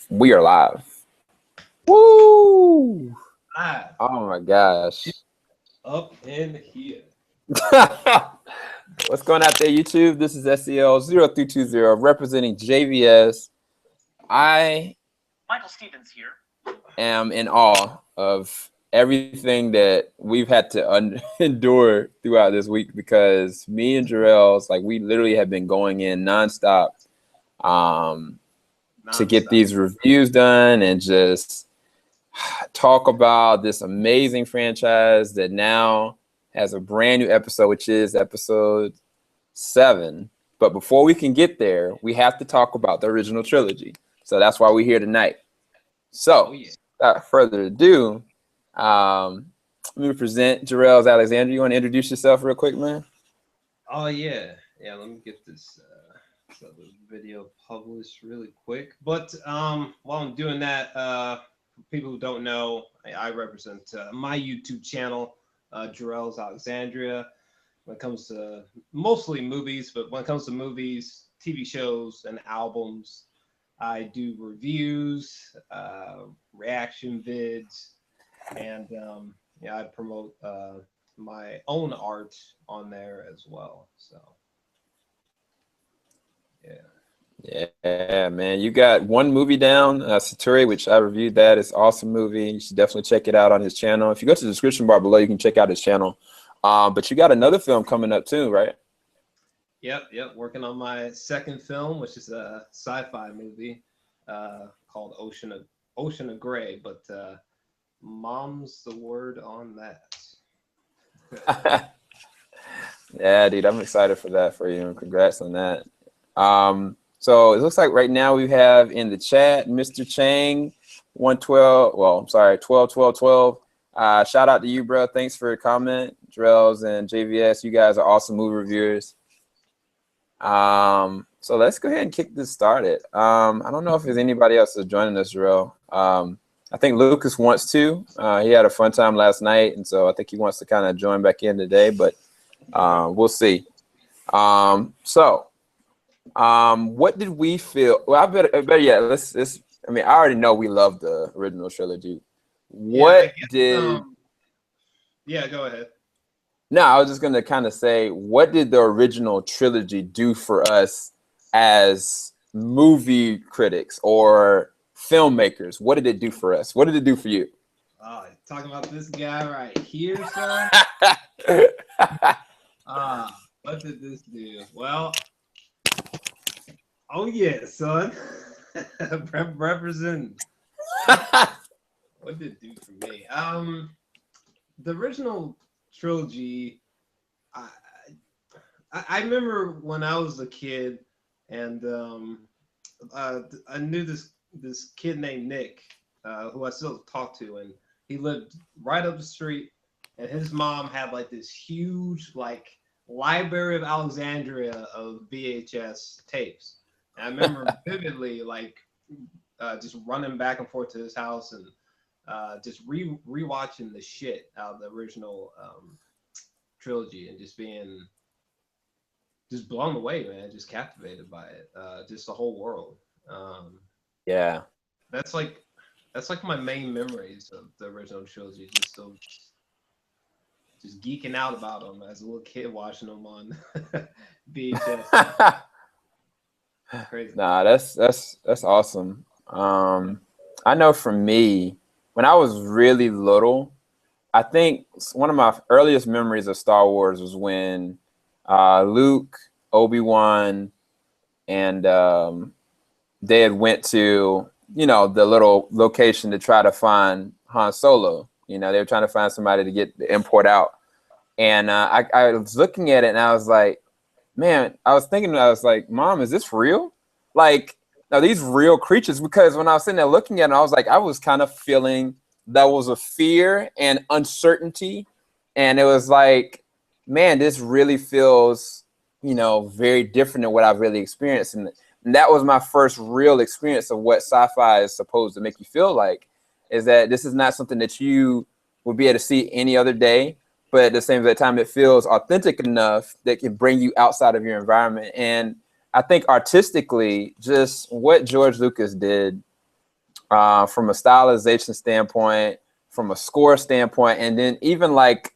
We are live. Woo! Live. Oh my gosh. Up in here. What's going out there, YouTube? This is SEL0320 representing JVS. Michael Stevens here. Am in awe of everything that we've had to endure throughout this week, because me and Jor-Els, like, we literally have been going in nonstop to get these reviews done and just talk about this amazing franchise that now has a brand new episode, which is episode 7. But before we can get there, we have to talk about the original trilogy. So that's why we're here tonight. So without further ado, let me present Jor-Els Alexandria. You want to introduce yourself real quick, man? Oh, yeah. Yeah, let me get this video published really quick. But while I'm doing that, for people who don't know, I represent my YouTube channel, Jor-Els Alexandria, when it comes to mostly movies. But when it comes to movies, TV shows, and albums, I do reviews, reaction vids, and yeah, I promote my own art on there as well. So yeah, man, you got one movie down, Satori, which I reviewed. That is an awesome movie. You should definitely check it out on his channel. If you go to the description bar below, you can check out his channel. But you got another film coming up too, right? Yep. Working on my second film, which is a sci-fi movie called Ocean of Gray. But mom's the word on that. Yeah, dude, I'm excited for that for you. Congrats on that. So it looks like right now we have in the chat Mr. Chang 112. Well, I'm sorry, 12. Shout out to you, bro. Thanks for your comment. Jor-Els and JVS, you guys are awesome movie reviewers. So let's go ahead and kick this started. I don't know if there's anybody else that's joining us, Jor-El. I think Lucas wants to. He had a fun time last night, and so I think he wants to kind of join back in today, but we'll see. What did we feel? Well, I better yeah. Let's. I mean, I already know we love the original trilogy. What did? Yeah, go ahead. No, I was just gonna kind of say, what did the original trilogy do for us as movie critics or filmmakers? What did it do for us? What did it do for you? Oh, talking about this guy right here, son. What did this do? Well, oh yeah, son. Represent. What did it do for me? The original trilogy. I remember when I was a kid, and I knew this kid named Nick, who I still talk to, and he lived right up the street, and his mom had like this huge like Library of Alexandria of VHS tapes. And I remember vividly like just running back and forth to his house and just rewatching the shit out of the original trilogy and just being blown away, man, just captivated by it, just the whole world. Yeah, that's like my main memories of the original trilogy. Just geeking out about them as a little kid, watching them on VHS. Crazy. Nah, that's awesome. I know for me, when I was really little, I think one of my earliest memories of Star Wars was when Luke, Obi-Wan, and they had went to, the little location to try to find Han Solo. They were trying to find somebody to get the import out. And I was looking at it and I was like, man, I was like, Mom, is this real? Like, are these real creatures? Because when I was sitting there looking at it, I was like, I was kind of feeling that was a fear and uncertainty. And it was like, man, this really feels, very different than what I've really experienced. And that was my first real experience of what sci-fi is supposed to make you feel like, is that this is not something that you would be able to see any other day. But at the same time, it feels authentic enough that can bring you outside of your environment. And I think artistically, just what George Lucas did from a stylization standpoint, from a score standpoint, and then even like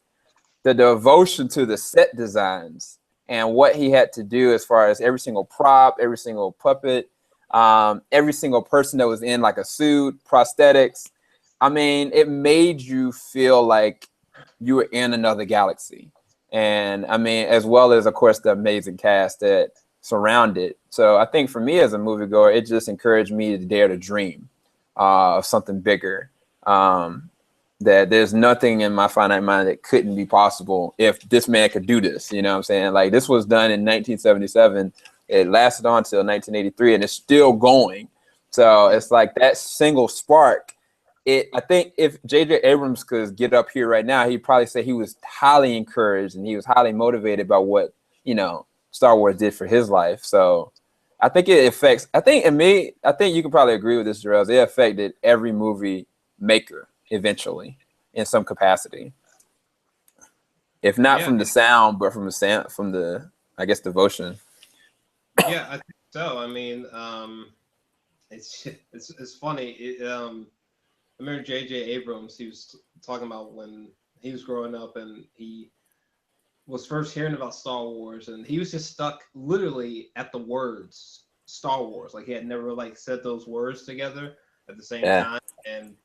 the devotion to the set designs and what he had to do as far as every single prop, every single puppet, every single person that was in like a suit, prosthetics. I mean, it made you feel like you were in another galaxy. And I mean, as well as, of course, the amazing cast that surrounded. So I think for me as a moviegoer, it just encouraged me to dare to dream of something bigger. That there's nothing in my finite mind that couldn't be possible if this man could do this. You know what I'm saying? Like, this was done in 1977. It lasted on until 1983, and it's still going. So it's like that single spark. I think if J.J. Abrams could get up here right now, he'd probably say he was highly encouraged and he was highly motivated by what, Star Wars did for his life. So I think it affects, I think you can probably agree with this, Jor-Els. It affected every movie maker eventually in some capacity. If not from the sound, but from the I guess devotion. Yeah, I think so. I mean, it's funny. I remember J.J. Abrams. He was talking about when he was growing up and he was first hearing about Star Wars, and he was just stuck literally at the words Star Wars. Like, he had never like said those words together at the same time, and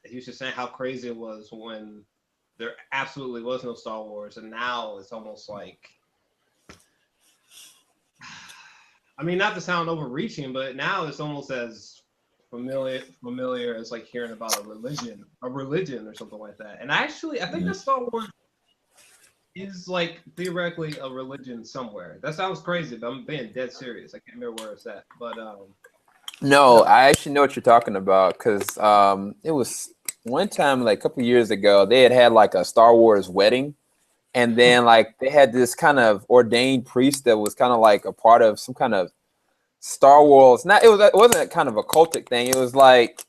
he was just saying how crazy it was when there absolutely was no Star Wars, and now it's almost like, I mean, not to sound overreaching, but now it's almost as familiar as like hearing about a religion or something like that. And actually, I think that Star Wars is like theoretically a religion somewhere. That sounds crazy, but I'm being dead serious. I can't remember where it's at, but no, I actually know what you're talking about, because it was one time like a couple years ago they had like a Star Wars wedding, and then like they had this kind of ordained priest that was kind of like a part of some kind of Star Wars. It wasn't kind of a cultic thing. It was like,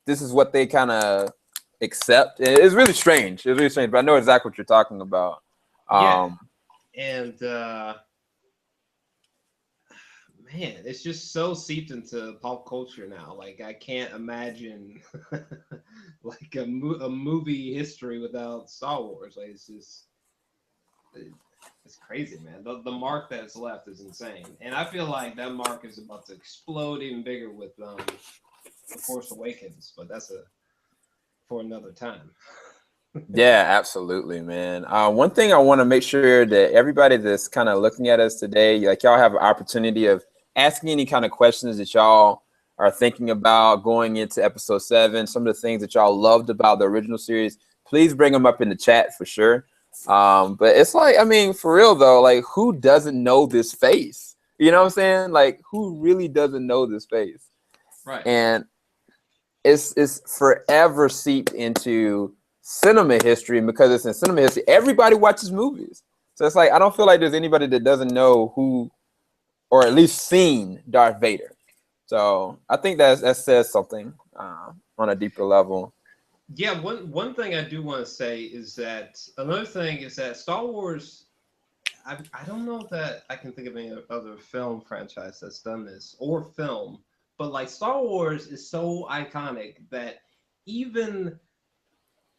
this is what they kind of accept. It's really strange. It's really strange, but I know exactly what you're talking about. And man, it's just so seeped into pop culture now. Like, I can't imagine like a movie history without Star Wars. Like, it's just it's crazy, man. The mark that's left is insane, and I feel like that mark is about to explode even bigger with The Force Awakens. But that's for another time. Yeah, absolutely, man. One thing I want to make sure that everybody that's kind of looking at us today, like, y'all have an opportunity of asking any kind of questions that y'all are thinking about going into episode 7. Some of the things that y'all loved about the original series, please bring them up in the chat for sure. But it's like, I mean, for real though, like, who doesn't know this face? You know what I'm saying? Like, who really doesn't know this face? Right. And it's forever seeped into cinema history, and because it's in cinema history, everybody watches movies. So it's like, I don't feel like there's anybody that doesn't know who, or at least seen Darth Vader. So I think that says something on a deeper level. Yeah, one thing I do want to say is that another thing is that Star Wars, I don't know that I can think of any other film franchise that's done this, or film, but like Star Wars is so iconic that even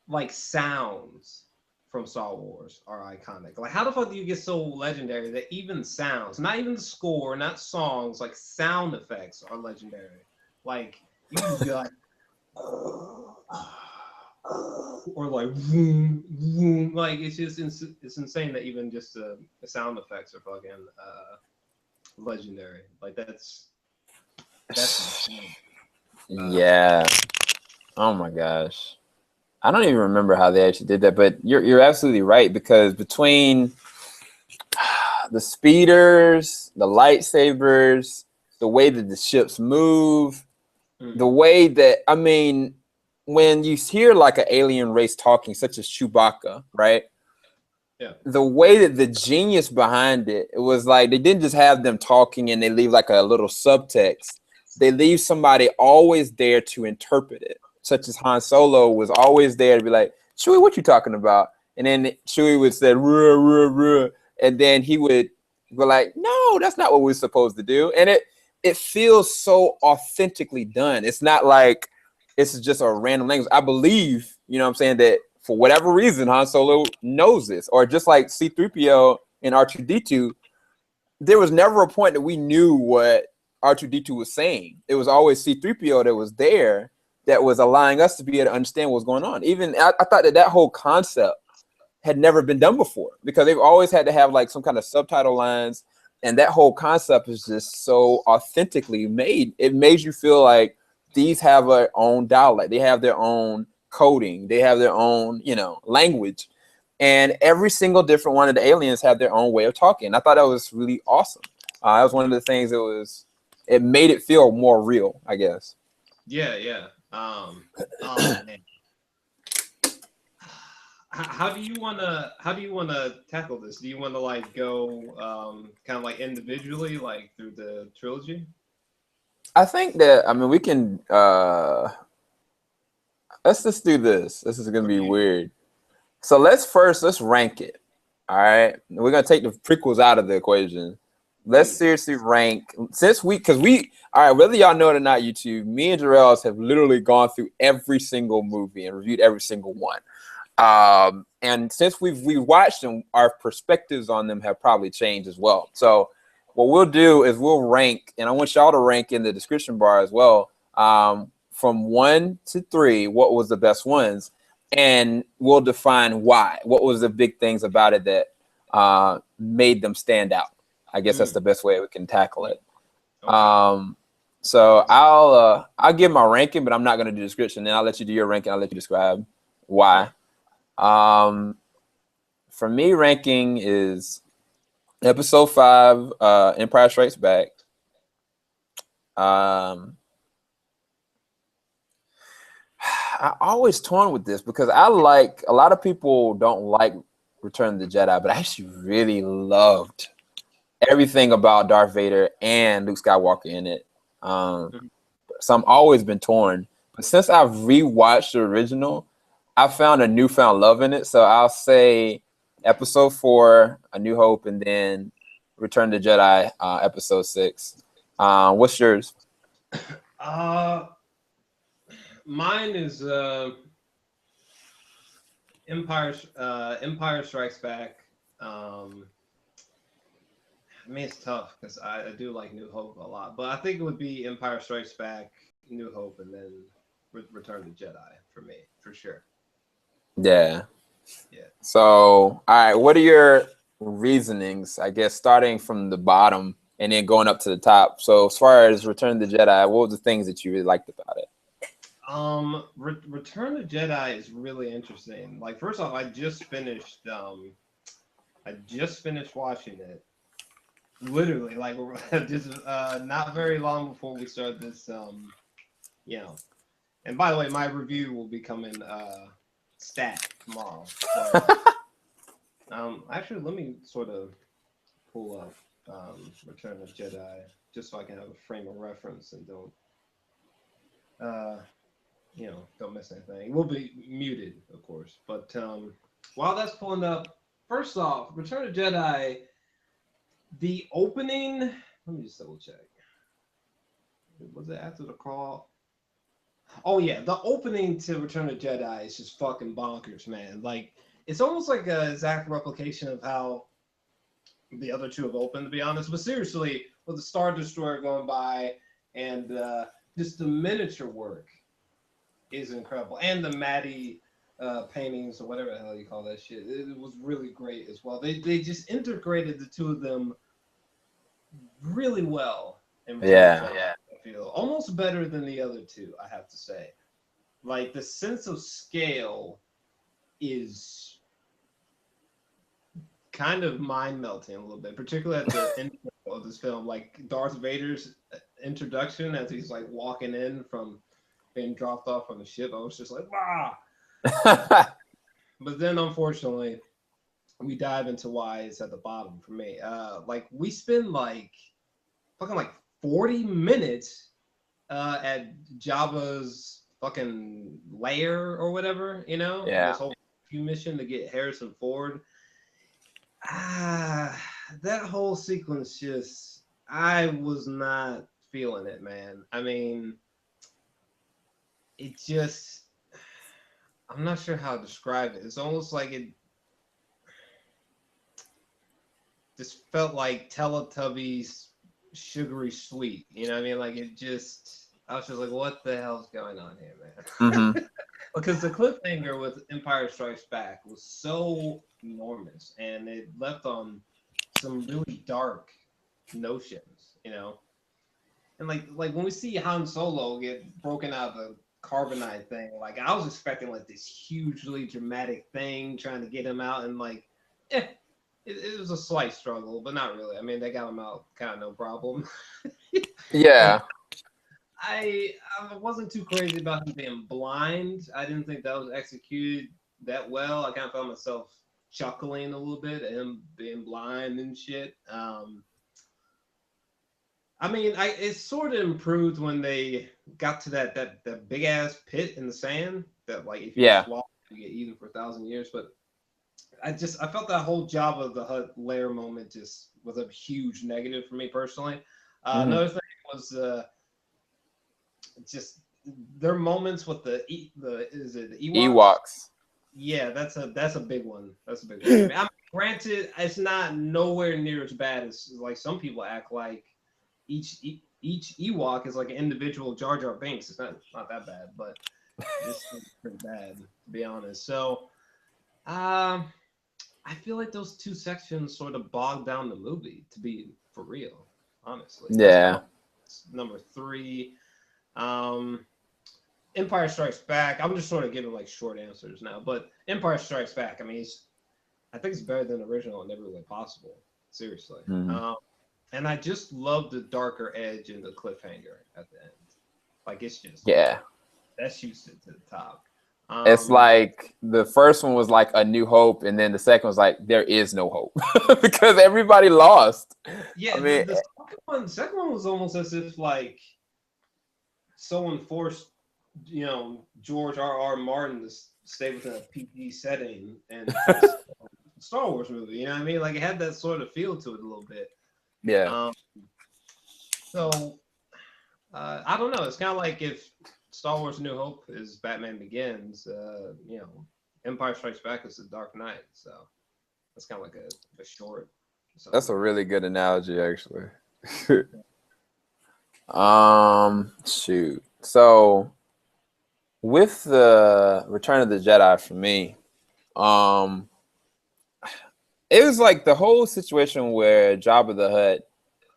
like sounds from Star Wars are iconic. Like, how the fuck do you get so legendary that even sounds, not even the score, not songs, like sound effects are legendary? Like, you can just be like, or like vroom, vroom. Like, it's just it's insane that even just the sound effects are fucking legendary. Like, that's insane. Yeah. Oh my gosh. I don't even remember how they actually did that, but you're absolutely right, because between the speeders, the lightsabers, the way that the ships move, the way that, I mean, when you hear like an alien race talking, such as Chewbacca, right? Yeah. The way that the genius behind it was like, they didn't just have them talking and they leave like a little subtext. They leave somebody always there to interpret it, such as Han Solo was always there to be like, Chewie, what you talking about? And then Chewie would say, ruh, ruh, ruh. And then he would go like, no, that's not what we're supposed to do. And it feels so authentically done. It's not like it's just a random language. I believe, you know what I'm saying, that for whatever reason, Han Solo knows this. Or just like C-3PO and R2-D2, there was never a point that we knew what R2-D2 was saying. It was always C-3PO that was there that was allowing us to be able to understand what was going on. Even I thought that whole concept had never been done before, because they've always had to have like some kind of subtitle lines, and that whole concept is just so authentically made. It made you feel like these have their own dialect, they have their own coding, they have their own, you know, language, and every single different one of the aliens have their own way of talking. I thought that was really awesome. That was one of the things that it made it feel more real, I guess. Yeah. Oh man. How do you wanna tackle this? Do you wanna like go kind of like individually, like through the trilogy? I think that, I mean, we can let's just do this. This is gonna be weird. So let's rank it. All right. We're gonna take the prequels out of the equation. Let's seriously rank, since all right, whether y'all know it or not, YouTube, me and Jor-Els have literally gone through every single movie and reviewed every single one. And since we watched them, our perspectives on them have probably changed as well. So what we'll do is we'll rank, and I want y'all to rank in the description bar as well, from 1 to 3, what was the best ones, and we'll define why. What was the big things about it that made them stand out? I guess that's the best way we can tackle it. Okay. So I'll give my ranking, but I'm not going to do description. Then I'll let you do your ranking. I'll let you describe why. For me, ranking is Episode 5, Empire Strikes Back. I'm always torn with this because a lot of people don't like Return of the Jedi, but I actually really loved everything about Darth Vader and Luke Skywalker in it. So I've always been torn. But since I've rewatched the original, I found a newfound love in it. So I'll say Episode 4, A New Hope, and then Return of the Jedi, Episode 6. What's yours? Mine is Empire Strikes Back. I mean, it's tough because I do like New Hope a lot, but I think it would be Empire Strikes Back, New Hope, and then Return to Jedi for me, for sure. Yeah. So, all right, what are your reasonings, I guess, starting from the bottom and then going up to the top? So as far as Return to Jedi, what were the things that you really liked about it? Return to Jedi is really interesting. Like, first off, I just finished watching it. Literally, like, just not very long before we start this, you know. And by the way, my review will be coming stat tomorrow. So, actually, let me sort of pull up Return of Jedi just so I can have a frame of reference and don't miss anything. It will be muted, of course. But while that's pulling up, first off, Return of Jedi. The opening, let me just double check. Was it after the crawl? Oh yeah, the opening to Return of Jedi is just fucking bonkers, man. Like, it's almost like an exact replication of how the other two have opened, to be honest. But seriously, with the Star Destroyer going by and just the miniature work is incredible. And the Maddie paintings or whatever the hell you call that shit. It was really great as well. They just integrated the two of them really well. I feel almost better than the other two, I have to say. Like, the sense of scale is kind of mind-melting a little bit, particularly at the end of this film. Like, Darth Vader's introduction as he's like walking in from being dropped off on the ship, I was just like, wow. But then, unfortunately, we dive into why it's at the bottom for me. Like, we spend like fucking like 40 minutes at Jabba's fucking lair or whatever, you know? Yeah. This whole mission to get Harrison Ford. That whole sequence just, I was not feeling it, man. I mean, it just, I'm not sure how to describe it. It's almost like it just felt like Teletubbies sugary sweet. You know what I mean? Like it just, I was just like, what the hell's going on here, man? Mm-hmm. Because the cliffhanger with Empire Strikes Back was so enormous, and it left on some really dark notions, you know. And like when we see Han Solo get broken out of the carbonite thing, like I was expecting like this hugely dramatic thing trying to get him out, and like, it was a slight struggle, but not really. I mean, they got him out kind of no problem. Yeah. I wasn't too crazy about him being blind. I didn't think that was executed that well. I kind of found myself chuckling a little bit at him being blind and shit. I mean, it sort of improved when they got to that big ass pit in the sand that, like, if you swallow, you get eaten for 1,000 years. But I felt that whole Jabba the Hutt lair moment just was a huge negative for me personally. Another thing was just their moments with the Ewoks? Yeah, that's a big one. That's a big one. I mean, granted, it's not nowhere near as bad as like some people act like. Each Ewok is like an individual Jar Jar Binks. It's not that bad, but this is pretty bad to be honest. So, I feel like those two sections sort of bogged down the movie, to be for real, honestly. Yeah. Number 3, Empire Strikes Back. I'm just sort of giving like short answers now, but Empire Strikes Back. I mean, I think it's better than the original in every way possible. Seriously. And I just love the darker edge and the cliffhanger at the end. Like it's just that shoots it to the top. It's like the first one was like A New Hope, and then the second was like there is no hope because everybody lost. Yeah, I mean, the second one was almost as if like someone forced, you know, George R.R. Martin to stay within a PG setting and Star Wars movie. You know what I mean? Like it had that sort of feel to it a little bit. Yeah. So I don't know. It's kind of like if Star Wars: New Hope is Batman Begins, you know, Empire Strikes Back is The Dark Knight. So that's kind of like a short. That's a really good analogy, actually. Shoot. So with the Return of the Jedi for me, it was like the whole situation where Jabba the Hutt,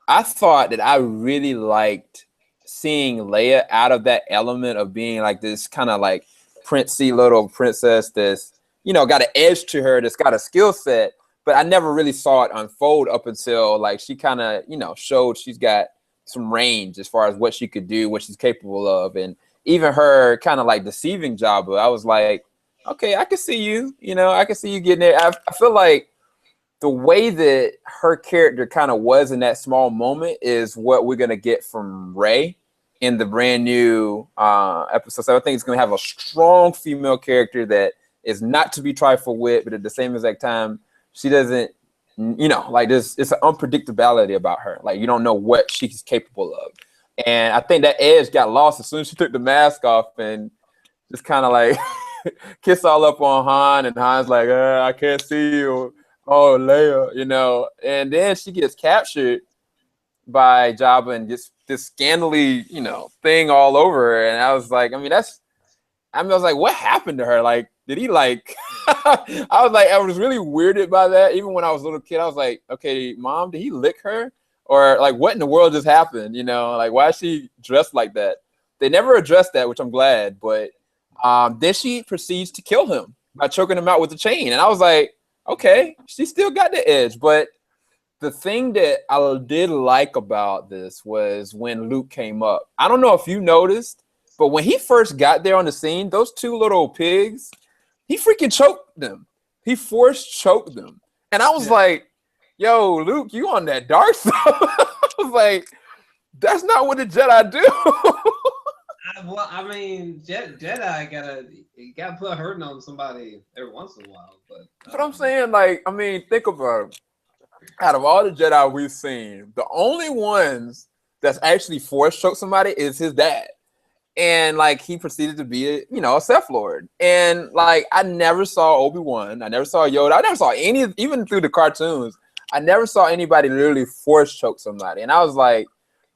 I thought that I really liked seeing Leia out of that element of being like this kind of like princey little princess that's, you know, got an edge to her, that's got a skill set, but I never really saw it unfold up until like she kind of, you know, showed she's got some range as far as what she could do, what she's capable of. And even her kind of like deceiving Jabba, I was like, okay, I can see you, you know, I can see you getting there. I feel like the way that her character kind of was in that small moment is what we're going to get from Rey in the brand new episode. So I think it's going to have a strong female character that is not to be trifled with, but at the same exact time, she doesn't, you know, like this, it's an unpredictability about her. Like you don't know what she's capable of. And I think that edge got lost as soon as she took the mask off and just kind of like kiss all up on Han, and Han's like, I can't see you. Oh, Leia, you know, and then she gets captured by Jabba and gets this scandally, you know, thing all over her. And I was like, I was like, what happened to her? Like, did he like, I was really weirded by that. Even when I was a little kid, I was like, okay, Mom, did he lick her? Or like, what in the world just happened? You know, like, why is she dressed like that? They never addressed that, which I'm glad. But then she proceeds to kill him by choking him out with a chain. And I was like, okay, she still got the edge. But the thing that I did like about this was when Luke came up. I don't know if you noticed, but when he first got there on the scene, those two little pigs, he freaking choked them. He force choked them. And I was like, yo, Luke, you on that dark stuff? I was like, that's not what the Jedi do. Well, I mean, Jedi gotta put hurting on somebody every once in a while. But I'm saying, like, I mean, think about it. Out of all the Jedi we've seen, the only ones that that's actually force choke somebody is his dad. And like he proceeded to be a Sith Lord. And like I never saw Obi-Wan, I never saw Yoda, I never saw any, even through the cartoons, I never saw anybody literally force choke somebody. And I was like,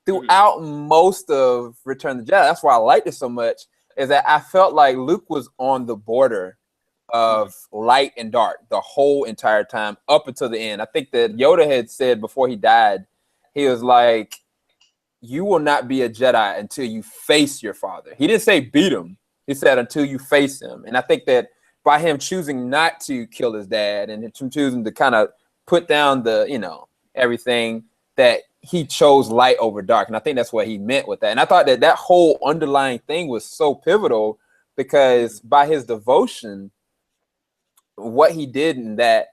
throughout most of Return of the Jedi, that's why I liked it so much, is that I felt like Luke was on the border of light and dark the whole entire time up until the end. I think that Yoda had said before he died, he was like, you will not be a Jedi until you face your father. He didn't say beat him. He said until you face him. And I think that by him choosing not to kill his dad and him choosing to kind of put down the, everything, that he chose light over dark. And I think that's what he meant with that. And I thought that that whole underlying thing was so pivotal because by his devotion, what he did in that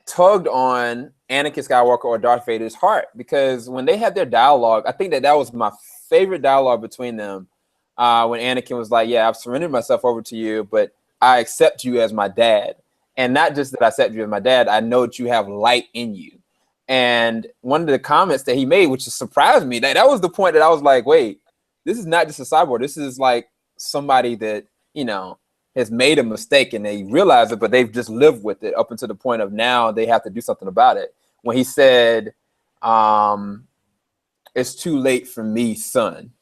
tugged on Anakin Skywalker or Darth Vader's heart, because when they had their dialogue, I think that was my favorite dialogue between them. When Anakin was like, "Yeah, I've surrendered myself over to you, but I accept you as my dad, and not just that I accept you as my dad. I know that you have light in you." And one of the comments that he made, which surprised me, that was the point that I was like, "Wait, this is not just a cyborg. This is like somebody that has made a mistake and they realize it, but they've just lived with it up until the point of now they have to do something about it." When he said, "It's too late for me, son,"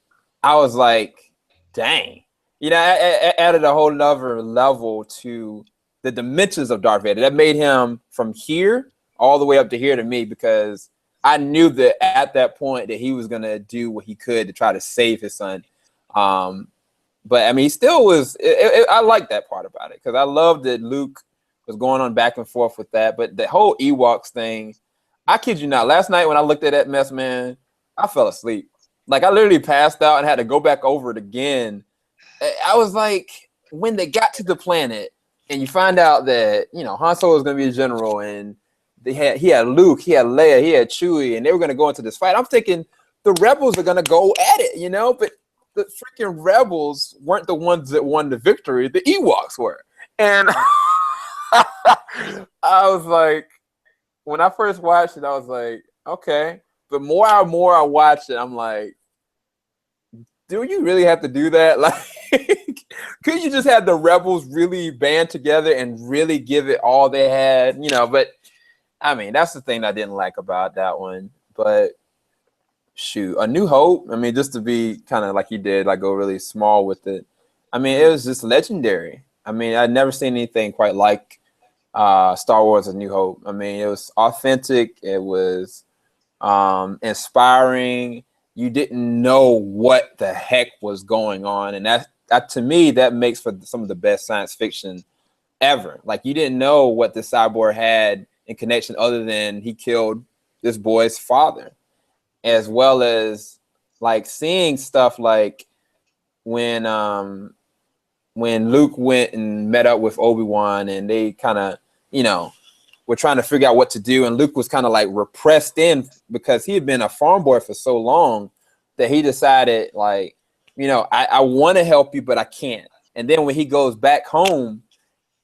I was like, dang. I added a whole nother level to the dimensions of Darth Vader. That made him from here all the way up to here to me, because I knew that at that point that he was going to do what he could to try to save his son. But I mean, he still was. I like that part about it because I love that Luke was going on back and forth with that. But the whole Ewoks thing, I kid you not. Last night when I looked at that mess, man, I fell asleep. Like I literally passed out and had to go back over it again. I was like, when they got to the planet and you find out that Han Solo was going to be a general, and he had Luke, he had Leia, he had Chewie, and they were going to go into this fight. I'm thinking the rebels are going to go at it, but the freaking rebels weren't the ones that won the victory. The Ewoks were. And I was like, when I first watched it, I was like, okay. But more and more I watched it, I'm like, do you really have to do that? Like, could you just have the rebels really band together and really give it all they had? But I mean, that's the thing I didn't like about that one. But shoot, A New Hope, I mean, just to be kind of like you did, like go really small with it, I mean, it was just legendary. I mean, I'd never seen anything quite like Star Wars A New Hope. I mean, it was authentic, it was inspiring. You didn't know what the heck was going on, and that to me, that makes for some of the best science fiction ever. Like, you didn't know what the cyborg had in connection other than he killed this boy's father, as well as like seeing stuff like when Luke went and met up with Obi-Wan and they kind of, were trying to figure out what to do. And Luke was kind of like repressed in because he had been a farm boy for so long that he decided like, I want to help you, but I can't. And then when he goes back home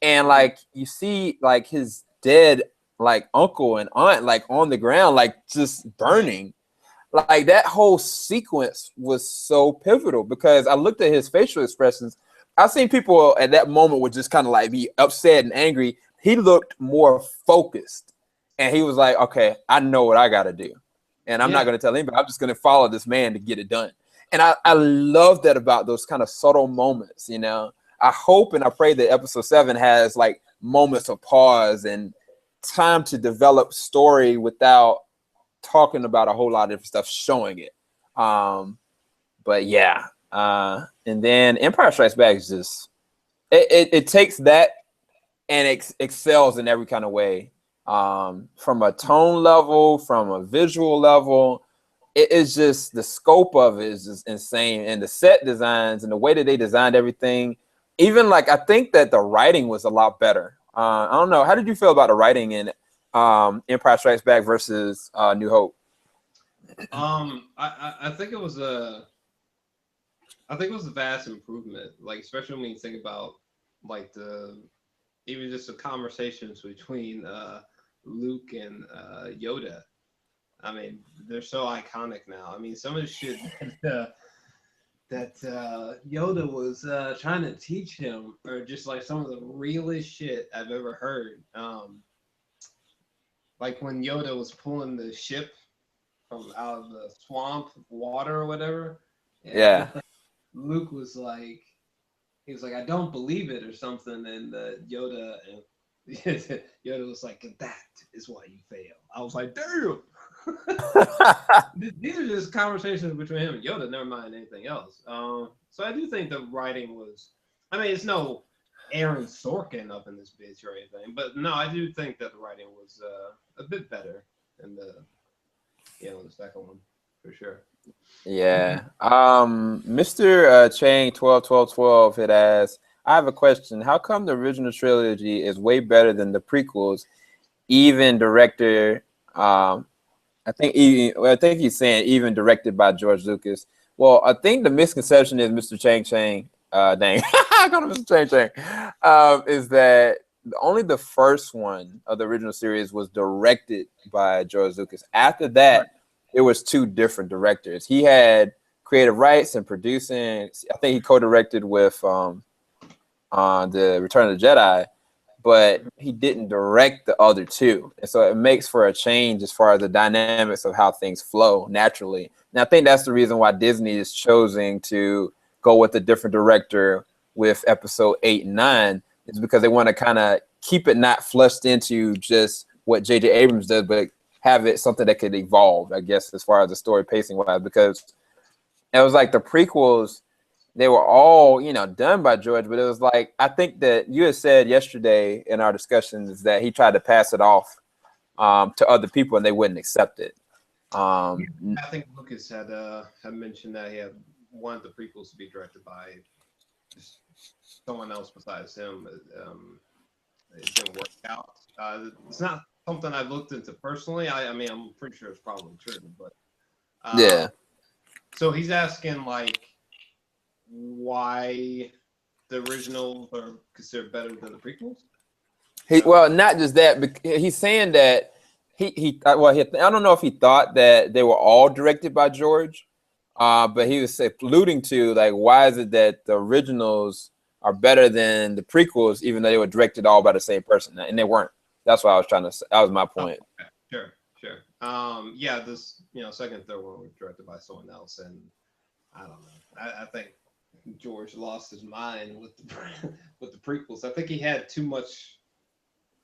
and like, you see like his dead like uncle and aunt, like on the ground, like just burning. Like that whole sequence was so pivotal because I looked at his facial expressions. I've seen people at that moment would just kind of like be upset and angry. He looked more focused and he was like, okay, I know what I got to do. And I'm not going to tell anybody. I'm just going to follow this man to get it done. And I love that about those kind of subtle moments, I hope and I pray that episode 7 has like moments of pause and time to develop story without talking about a whole lot of different stuff, showing it. But yeah. And then Empire Strikes Back is just, it takes that and excels in every kind of way. From a tone level, from a visual level, it is just, the scope of it is just insane. And the set designs and the way that they designed everything, even like, I think that the writing was a lot better. I don't know. How did you feel about the writing in Empire Strikes Back versus New Hope? I think it was a vast improvement. Like, especially when you think about like even just the conversations between Luke and Yoda. I mean, they're so iconic now. I mean, some of the shit that Yoda was trying to teach him, or just like some of the realest shit I've ever heard. Like when Yoda was pulling the ship from out of the swamp water or whatever. And Yeah. Luke was like, he was like, I don't believe it or something. And Yoda Yoda was like, that is why you fail. I was like, damn. These are just conversations between him and Yoda, never mind anything else. So I do think the writing was, I mean, it's no Aaron Sorkin up in this bitch or anything, but no, I do think that the writing was a bit better in the second one for sure. Yeah. Mr. Chang 12 had asked, I have a question. How come the original trilogy is way better than the prequels? Even director, I think he's saying even directed by George Lucas. Well, I think the misconception is Mr. Chang, dang, I call him Mr. Chang, is that only the first one of the original series was directed by George Lucas. After Right. that, it was two different directors. He had creative rights and producing. I think he co-directed with on the Return of the Jedi, but he didn't direct the other two. And so it makes for a change as far as the dynamics of how things flow naturally. And I think that's the reason why Disney is choosing to go with a different director with episode 8 and 9, is because they want to kind of keep it not flushed into just what J.J. Abrams does, but have it something that could evolve, I guess, as far as the story pacing wise, because it was like the prequels, they were all, done by George, but it was like, I think that you had said yesterday in our discussions that he tried to pass it off to other people and they wouldn't accept it. I think Lucas had mentioned that he had wanted the prequels to be directed by just someone else besides him. It didn't work out. It's not something I've looked into personally. I mean, I'm pretty sure it's probably true, but Yeah. so he's asking like why the originals are considered better than the prequels. Well, not just that, but he's saying that I don't know if he thought that they were all directed by George, but he was alluding to like, why is it that the originals are better than the prequels, even though they were directed all by the same person, and they weren't. That's what I was trying to say. That was my point. Okay. Sure. Yeah, this second, third one were directed by someone else, and I don't know. I think George lost his mind with the with the prequels. I think he had too much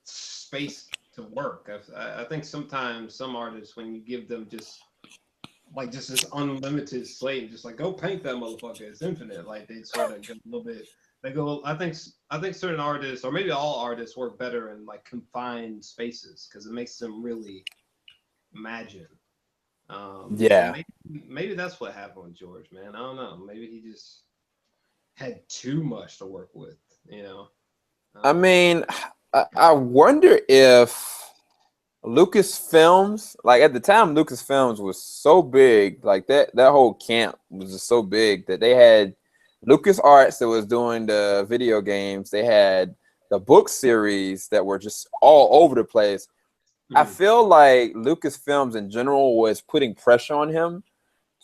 space to work. I think sometimes some artists, when you give them just this unlimited slate, just like go paint that motherfucker, it's infinite. Like they sort of get a little bit. They go. I think certain artists, or maybe all artists, work better in like confined spaces because it makes them really imagine. So Yeah. maybe that's what happened with George, man. I don't know. Maybe he just had too much to work with, you know. I mean, I wonder if Lucasfilms, like at the time, Lucasfilms was so big, like that whole camp was just so big that they had Lucas Arts that was doing the video games. They had the book series that were just all over the place. I feel like Lucasfilms in general was putting pressure on him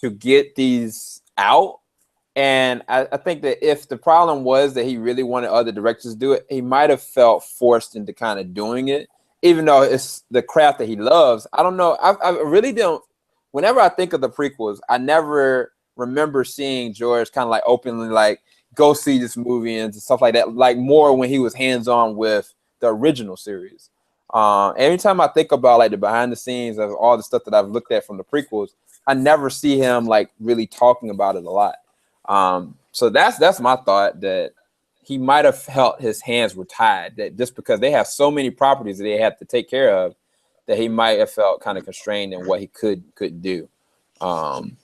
to get these out. And I think that if the problem was that he really wanted other directors to do it, he might have felt forced into kind of doing it, even though it's the craft that he loves. I don't know. I really don't. Whenever I think of the prequels, I never remember seeing George kind of like openly like go see this movie and stuff like that. Like more when he was hands on with the original series. Anytime I think about like the behind the scenes of all the stuff that I've looked at from the prequels, I never see him like really talking about it a lot. So that's my thought, that he might have felt his hands were tied, that just because they have so many properties that they have to take care of, that he might have felt kind of constrained in what he could do. And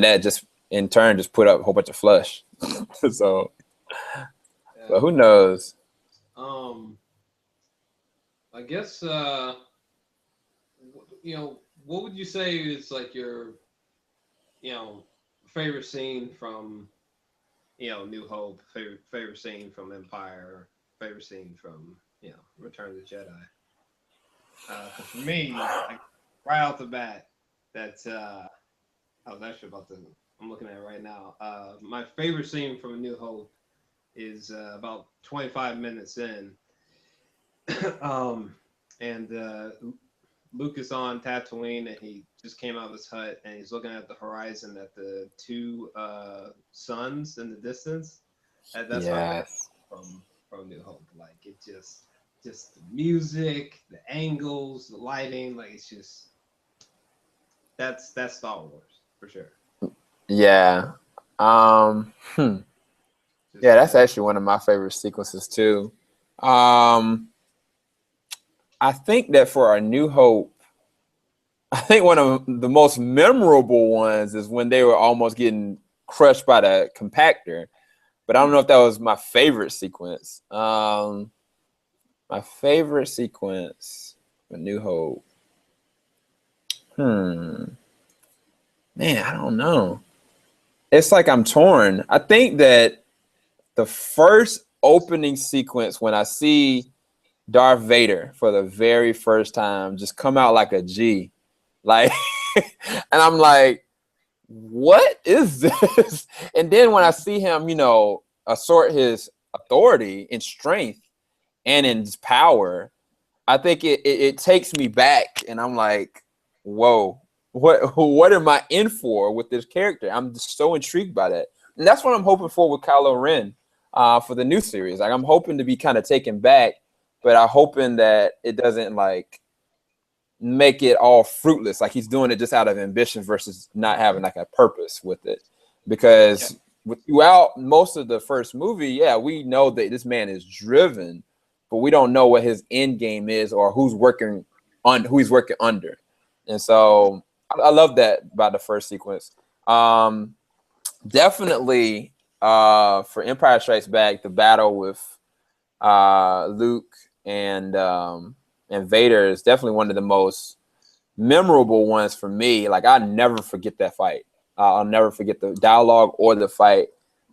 that just in turn just put up a whole bunch of flush. So, but who knows? I guess what would you say is like your favorite scene from New Hope, favorite scene from Empire, favorite scene from Return of the Jedi? For me, like, right out the bat, that I was actually about to. I'm looking at it right now. My favorite scene from A New Hope is about 25 minutes in, and Luke is on Tatooine, and he just came out of his hut, and he's looking at the horizon at the two suns in the distance. And that's my favorite Yes. from New Hope. Like it just the music, the angles, the lighting. Like it's just that's Star Wars for sure. Yeah. Yeah, Just that's actually one of my favorite sequences too. Um, I think that for A New Hope, I think one of the most memorable ones is when they were almost getting crushed by the compactor. But I don't know if that was my favorite sequence. My favorite sequence, A New Hope. Man, I don't know. It's like I'm torn. I think that the first opening sequence when I see Darth Vader for the very first time just come out like a G, like, and I'm like, what is this? And then when I see him, assort his authority and strength and in his power, I think it takes me back, and I'm like, whoa, what am I in for with this character? I'm just so intrigued by that, and that's what I'm hoping for with Kylo Ren for the new series. Like I'm hoping to be kind of taken back, but I'm hoping that it doesn't like make it all fruitless. Like he's doing it just out of ambition versus not having like a purpose with it, because throughout most of the first movie, yeah, we know that this man is driven, but we don't know what his end game is or who he's working under. And so I love that about the first sequence. Definitely for Empire Strikes Back, the battle with Luke and Vader is definitely one of the most memorable ones for me. Like I never forget that fight. I'll never forget the dialogue or the fight.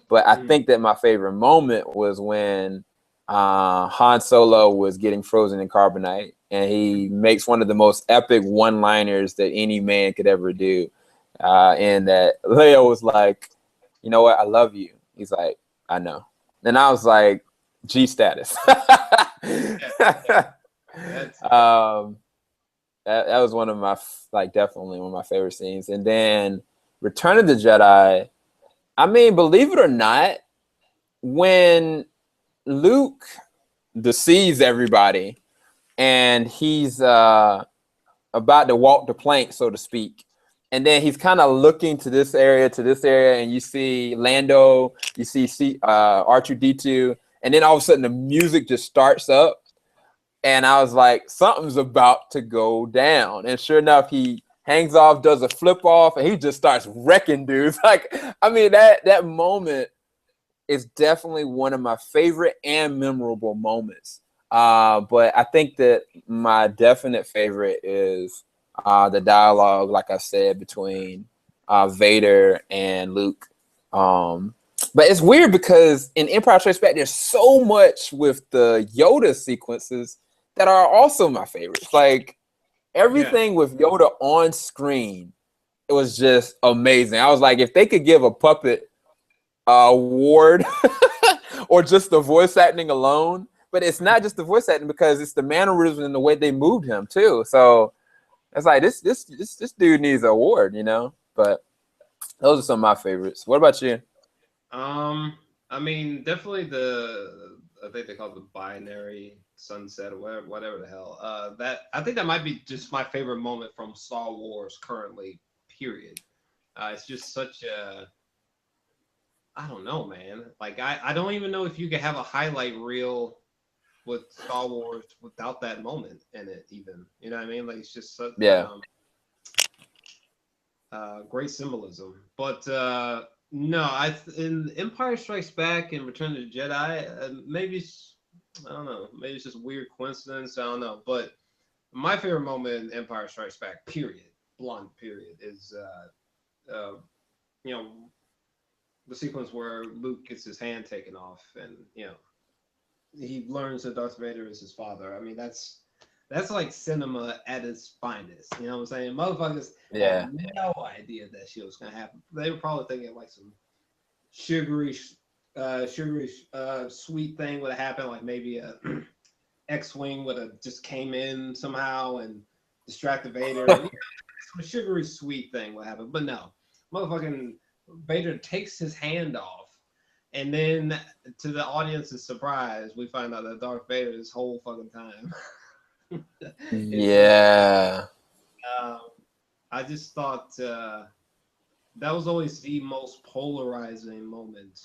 But I think that my favorite moment was when Han Solo was getting frozen in carbonite, and he makes one of the most epic one-liners that any man could ever do. And that Leia was like, "You know what? I love you." He's like, "I know." And I was like, G status. um, that was one of my definitely one of my favorite scenes. And then Return of the Jedi. I mean, believe it or not, when Luke deceives everybody and he's about to walk the plank, so to speak, and then he's kind of looking to this area, and you see Lando, you see R2D2, and then all of a sudden the music just starts up. And I was like, something's about to go down. And sure enough, he hangs off, does a flip off, and he just starts wrecking dudes. Like, I mean, that moment is definitely one of my favorite and memorable moments. But I think that my definite favorite is the dialogue, like I said, between Vader and Luke. But it's weird because in Empire Strikes Back, there's so much with the Yoda sequences that are also my favorites. Like everything with Yoda on screen, it was just amazing. I was like, if they could give a puppet award or just the voice acting alone, but it's not just the voice acting because it's the mannerism and the way they moved him too. So it's like this dude needs an award, But those are some of my favorites. What about you? I mean, definitely I think they call it the binary sunset or whatever the hell. That I think that might be just my favorite moment from Star Wars currently. Period. It's just such a I don't know, man. Like I don't even know if you could have a highlight reel with Star Wars without that moment in it. Even you know what I mean? Like it's just such great symbolism. But no, in Empire Strikes Back and Return of the Jedi, maybe I don't know. Maybe it's just weird coincidence. I don't know. But my favorite moment in Empire Strikes Back, period, blunt period, is you know the sequence where Luke gets his hand taken off, and he learns that Darth Vader is his father. I mean, that's that's like cinema at its finest. You know what I'm saying? Motherfuckers Yeah. had no idea that shit was gonna happen. They were probably thinking like some sugary, sweet thing would have happened, like maybe a X-wing would have just came in somehow and distracted Vader. And, some sugary sweet thing would happen, but no, motherfucking Vader takes his hand off, and then to the audience's surprise, we find out that Darth Vader this whole fucking time. Yeah. I just thought that was always the most polarizing moment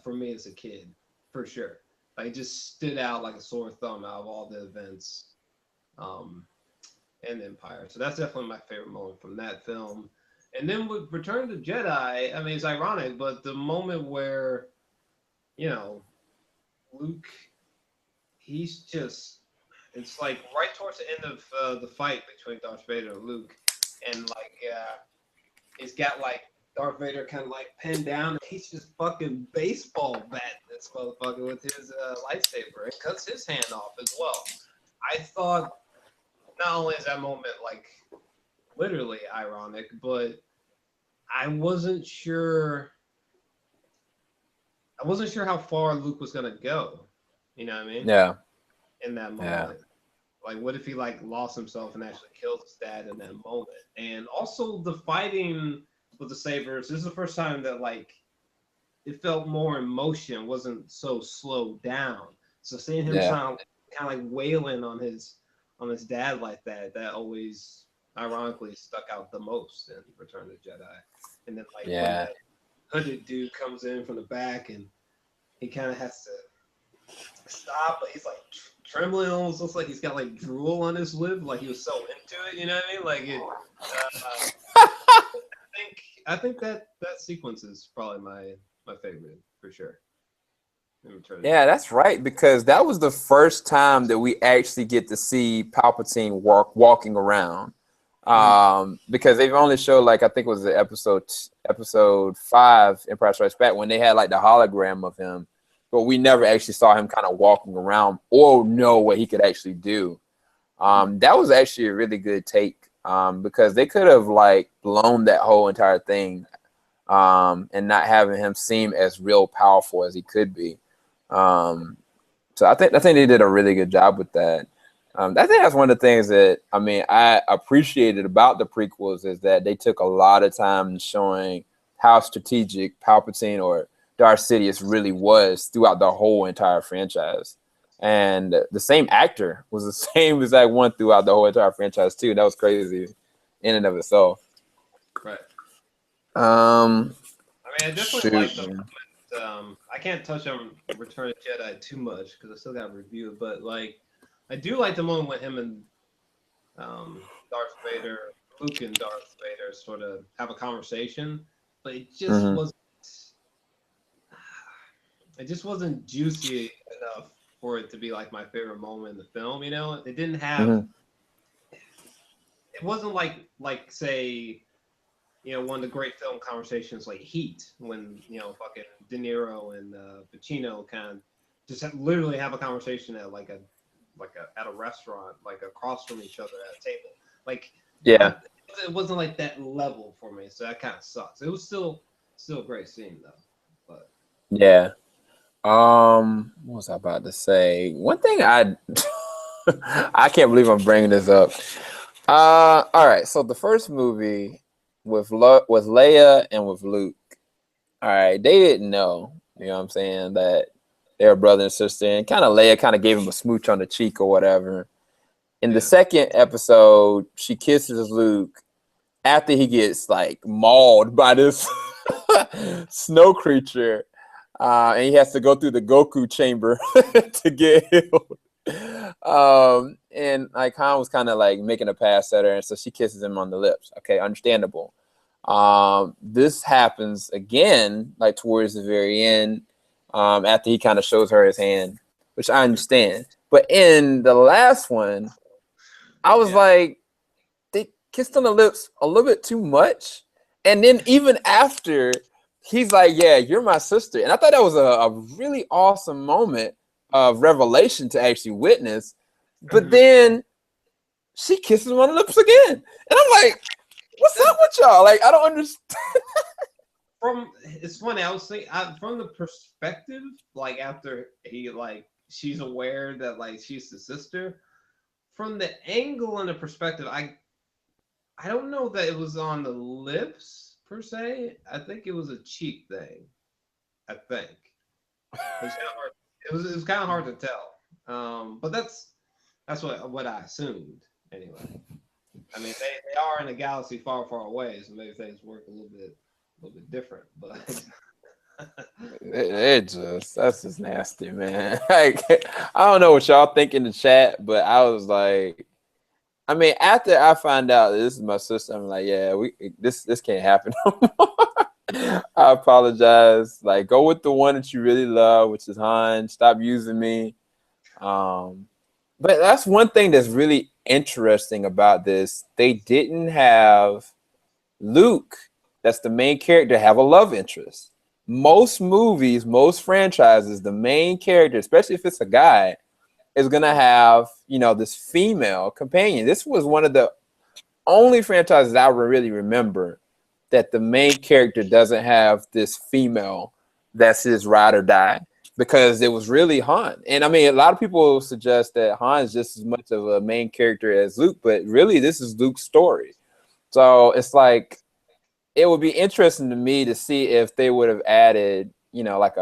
for me as a kid, for sure. Like, it just stood out like a sore thumb out of all the events in Empire. So that's definitely my favorite moment from that film. And then with Return of the Jedi, I mean, it's ironic, but the moment where, you know, Luke, he's just, it's like right towards the end of the fight between Darth Vader and Luke, and like he's got like Darth Vader kind of like pinned down, and he's just fucking baseball batting this motherfucker with his lightsaber, and cuts his hand off as well. I thought not only is that moment like literally ironic, but I wasn't sure how far Luke was gonna go. You know what I mean? Yeah. In that moment. Yeah. Like, what if he like lost himself and actually killed his dad in that moment? And also the fighting with the sabers. This is the first time that like it felt more in motion, wasn't so slowed down. So seeing him sound kind of like wailing on his dad like that always ironically stuck out the most in Return of the Jedi. And then like when that hooded dude comes in from the back and he kind of has to stop, but he's like trembling, almost looks like he's got like drool on his lip, like he was so into it. You know what I mean? Like it. I think that sequence is probably my favorite for sure. Yeah, that's right, because that was the first time that we actually get to see Palpatine walking around. Because they've only showed like, I think it was the episode 5, Empire Strikes Back, when they had like the hologram of him, but we never actually saw him kind of walking around or know what he could actually do. That was actually a really good take, because they could have like blown that whole entire thing, and not having him seem as real powerful as he could be. So I think they did a really good job with that. I think that's one of the things that I appreciated about the prequels, is that they took a lot of time showing how strategic Palpatine or Darth Sidious really was throughout the whole entire franchise. And the same actor was the same exact one throughout the whole entire franchise too. That was crazy in and of itself. Right. I I definitely like the moment. I can't touch on Return of the Jedi too much because I still got to review it, but like I do like the moment when him and Darth Vader, Luke and Darth Vader sort of have a conversation, but it just wasn't. It just wasn't juicy enough for it to be like my favorite moment in the film. You know, it didn't have. It wasn't like say, you know, one of the great film conversations like Heat, when you know fucking De Niro and Pacino kind of just literally have a conversation at at a restaurant, like across from each other at a table. Like, yeah, it wasn't like that level for me, so that kind of sucks. It was still a great scene though. But yeah. What was I about to say? One thing I can't believe I'm bringing this up. All right, so the first movie with Leia and with Luke, all right, they didn't know, you know what I'm saying, that they were brother and sister, and kind of Leia kind of gave him a smooch on the cheek or whatever. In the second episode, she kisses Luke after he gets like mauled by this snow creature. And he has to go through the Goku chamber to get healed. And like Han was kind of like making a pass at her, and so she kisses him on the lips. Okay, understandable. This happens again, like towards the very end, after he kind of shows her his hand, which I understand. But in the last one, I was like, they kissed on the lips a little bit too much. And then even after, he's like, yeah, you're my sister. And I thought that was a really awesome moment of revelation to actually witness, but then she kisses him on the lips again, and I'm like, what's up with y'all? Like, I don't understand. It's funny. I was thinking from the perspective, like after she's aware that like she's the sister. From the angle and the perspective, I don't know that it was on the lips per se. I think it was a cheek thing. I think it was kind of hard to tell. But that's what I assumed anyway. I mean, they are in a galaxy far, far away, so maybe things work a little bit different. But that's just nasty, man. Like, I don't know what y'all think in the chat, but I was like, I mean, after I find out that this is my sister, I'm like, yeah, this can't happen no more. I apologize. Like, go with the one that you really love, which is Han. Stop using me. But that's one thing that's really interesting about this. They didn't have Luke, that's the main character, have a love interest. Most movies, most franchises, the main character, especially if it's a guy, is gonna have, this female companion. This was one of the only franchises I really remember that the main character doesn't have this female that's his ride or die, because it was really Han. And I mean, a lot of people suggest that Han is just as much of a main character as Luke, but really this is Luke's story. So it's like, it would be interesting to me to see if they would have added, like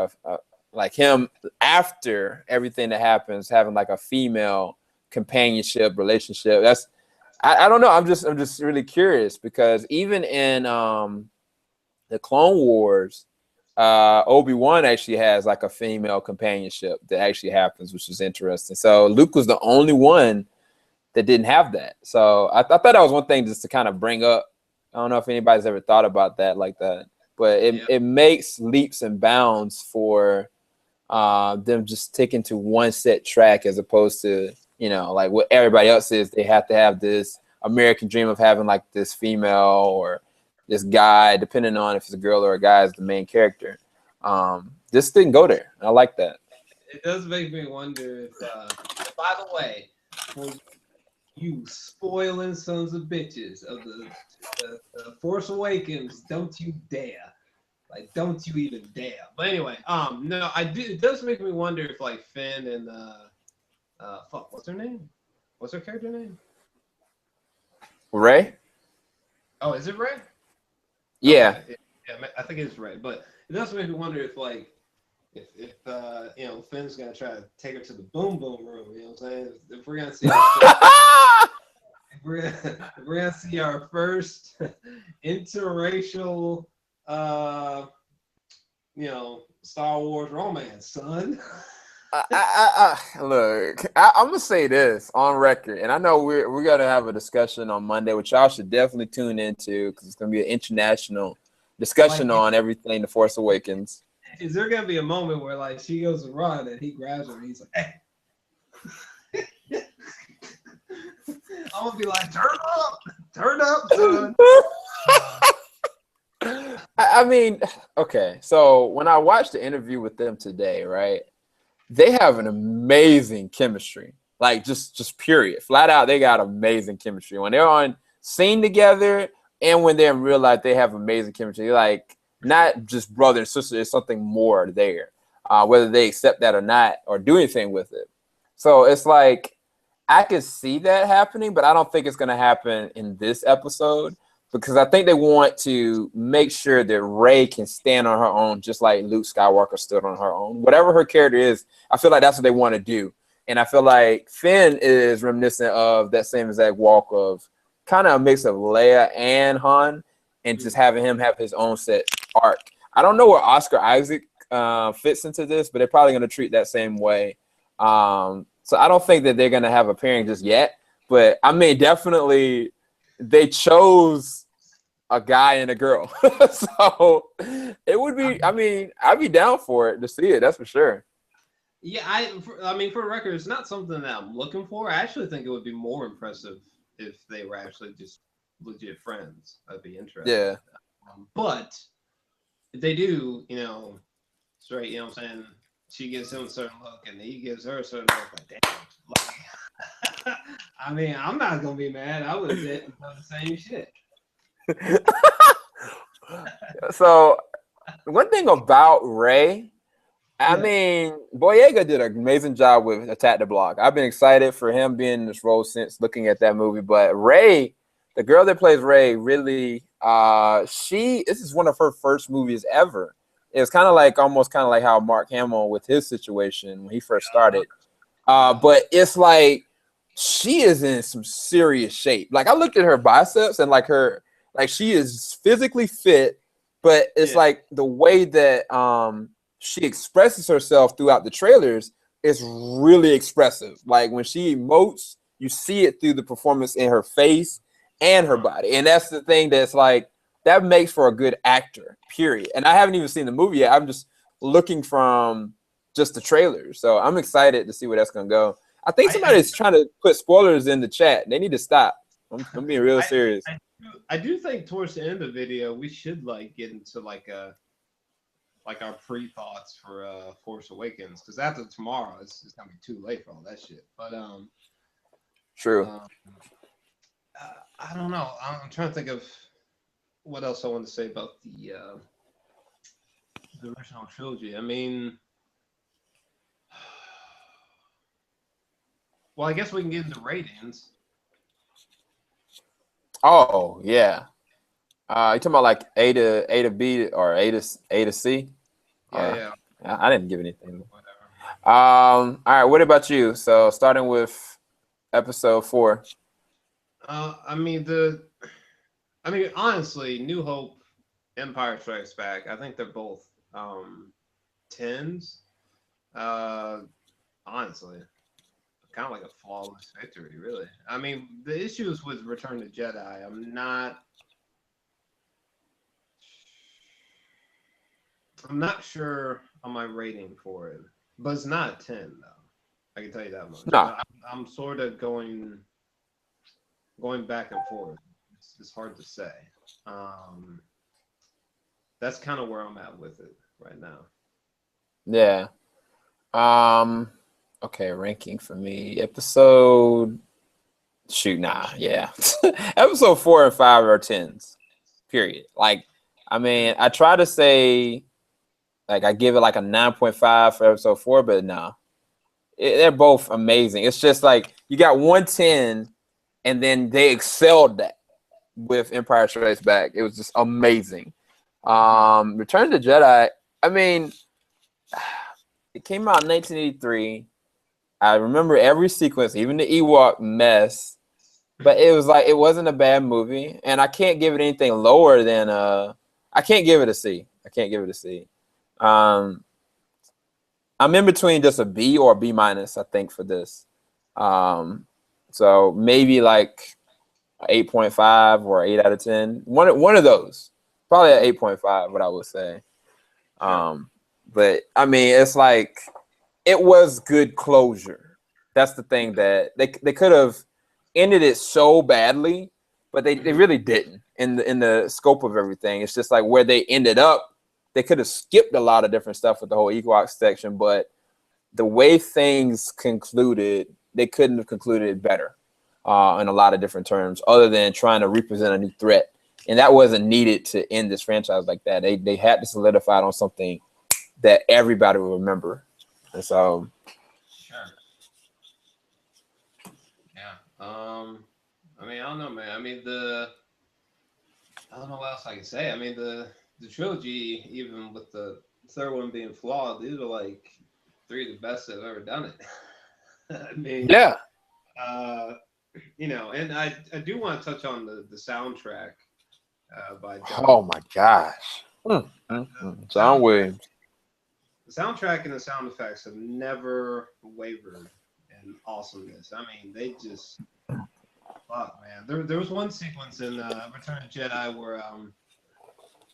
like him after everything that happens, having like a female companionship relationship. I don't know. I'm just really curious, because even in the Clone Wars, Obi-Wan actually has like a female companionship that actually happens, which is interesting. So Luke was the only one that didn't have that. So I thought that was one thing just to kind of bring up. I don't know if anybody's ever thought about that like that, but it makes leaps and bounds for them just sticking to one set track, as opposed to, like what everybody else is. They have to have this American dream of having like this female or this guy, depending on if it's a girl or a guy, as the main character. This didn't go there. I like that. It does make me wonder if by the way, for you spoiling sons of bitches of the Force Awakens, don't you dare. Like, don't you even dare. But anyway, no, it does make me wonder if like Finn and what's her name? What's her character name? Rey? Oh, is it Rey? Yeah. Okay. Yeah, I think it's Rey. But it does make me wonder if like if Finn's gonna try to take her to the boom boom room, you know what I'm saying? If we're gonna see if we're gonna see our first interracial Star Wars romance, son. Look, I'm gonna say this on record, and I know we're gonna have a discussion on Monday, which y'all should definitely tune into, because it's gonna be an international discussion on everything The Force Awakens. Is there gonna be a moment where like she goes to run and he grabs her and he's like, "Hey"? I'm gonna be like, turn up, son. I mean, okay, so when I watched the interview with them today, right, they have an amazing chemistry. Like, just period, flat out, they got amazing chemistry when they're on scene together, and when they're in real life, they have amazing chemistry. Like, not just brother and sister, there's something more there, whether they accept that or not, or do anything with it. So it's like, I could see that happening, but I don't think it's going to happen in this episode, because I think they want to make sure that Rey can stand on her own, just like Luke Skywalker stood on her own. Whatever her character is, I feel like that's what they want to do. And I feel like Finn is reminiscent of that same exact walk of kind of a mix of Leia and Han, and just having him have his own set arc. I don't know where Oscar Isaac fits into this, but they're probably going to treat that same way. So I don't think that they're going to have a pairing just yet, but I mean, definitely they chose a guy and a girl. So it would be, I mean, I'd be down for it to see it. That's for sure. Yeah, I mean, for the record, it's not something that I'm looking for. I actually think it would be more impressive if they were actually just legit friends. I'd be interested. Yeah. But if they do, straight, what I'm saying? She gives him a certain look and he gives her a certain look. Like, damn. I mean, I'm not gonna be mad. I would have done the same shit. So one thing about Rey, I Yeah. mean, Boyega did an amazing job with Attack the Block. I've been excited for him being in this role since looking at that movie. But Rey, the girl that plays Rey, really, this is one of her first movies ever. It's kind of like almost kind of like how Mark Hamill with his situation when he first started. But it's like she is in some serious shape. Like I looked at her biceps and like she is physically fit, but it's like the way that she expresses herself throughout the trailers is really expressive. Like when she emotes, you see it through the performance in her face and her body. And that's the thing that's like that makes for a good actor, period. And I haven't even seen the movie yet. I'm just looking from just the trailers. So I'm excited to see where that's gonna go. I think somebody's trying to put spoilers in the chat. They need to stop. I'm being real serious. I do think towards the end of the video we should like get into like our pre-thoughts for Force Awakens, because after tomorrow it's gonna be too late for all that shit. But True. I don't know. I'm trying to think of what else I want to say about the original trilogy. I mean, well, I guess we can get into ratings. Oh yeah. You talking about like A to B or A to C? Yeah. I didn't give anything. All right. What about you? So starting with episode 4. I mean, honestly, New Hope, Empire Strikes Back. I think they're both 10s. Honestly, kind of like a flawless victory, really. I mean, the issues with Return to Jedi, I'm not sure on my rating for it, but it's not a 10 though. I can tell you that much. No. I'm sort of going back and forth. It's hard to say. That's kind of where I'm at with it right now. Yeah. Okay, ranking for me. Episode Episode 4 and 5 are 10s. Period. Like, I mean, I try to say like I give it like a 9.5 for episode 4, but no. They're both amazing. It's just like you got 110 and then they excelled that with Empire Strikes Back. It was just amazing. Return to the Jedi, I mean, it came out in 1983. I remember every sequence, even the Ewok mess, but it was like it wasn't a bad movie, and I can't give it anything lower than I can't give it a C. I can't give it a C. I'm in between just a B or a B minus, I think, for this. So maybe like 8.5 or 8 out of 10. One of those. Probably at 8.5, what I would say. But I mean, it's like it was good closure. That's the thing that they could have ended it so badly, but they really didn't in the scope of everything. It's just like where they ended up, they could have skipped a lot of different stuff with the whole Ewok section, but the way things concluded, they couldn't have concluded it better in a lot of different terms, other than trying to represent a new threat. And that wasn't needed to end this franchise like that. They had to solidify it on something that everybody will remember. And so, sure. Yeah. I mean, I don't know, man. I mean, I don't know what else I can say. I mean, the trilogy, even with the third one being flawed, these are like 3 of the best that have ever done it. I mean, yeah. And I do want to touch on the soundtrack by John. Oh my gosh. John Williams. The soundtrack and the sound effects have never wavered in awesomeness. I mean, they just fuck, man. There was one sequence in Return of Jedi where I don't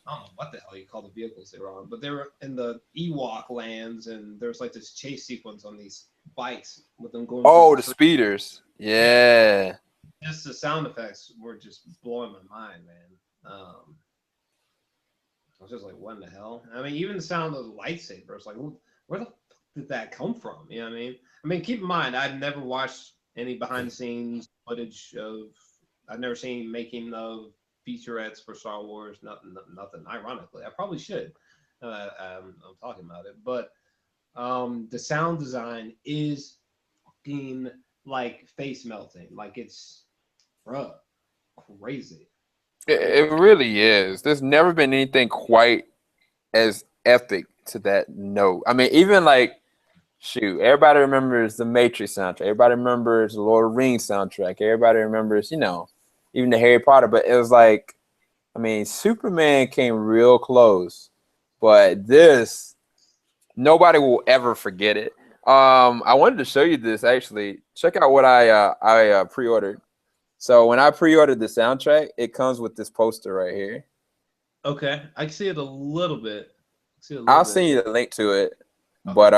know what the hell you call the vehicles they were on, but they were in the Ewok lands, and there was like this chase sequence on these bikes with them going. Oh, the speeders. Yeah. Just the sound effects were just blowing my mind, man. I was just like, what in the hell? I mean, even the sound of the lightsaber, it's like, where the fuck did that come from? You know what I mean? I mean, keep in mind, I'd never watched Any behind the scenes footage of? I've never seen making of featurettes for Star Wars. Nothing. Ironically, I probably should. I'm talking about it, but the sound design is fucking like face melting. Like it's, bruh, crazy. It really is. There's never been anything quite as epic to that note. I mean, even like, shoot, everybody remembers the Matrix soundtrack. Everybody remembers the Lord of the Rings soundtrack. Everybody remembers, even the Harry Potter. But it was like, I mean, Superman came real close, but this, nobody will ever forget it. I wanted to show you this actually. Check out what I pre-ordered. So when I pre-ordered the soundtrack, it comes with this poster right here. Okay, I can see it a little bit. I'll send you the link to it, Okay. but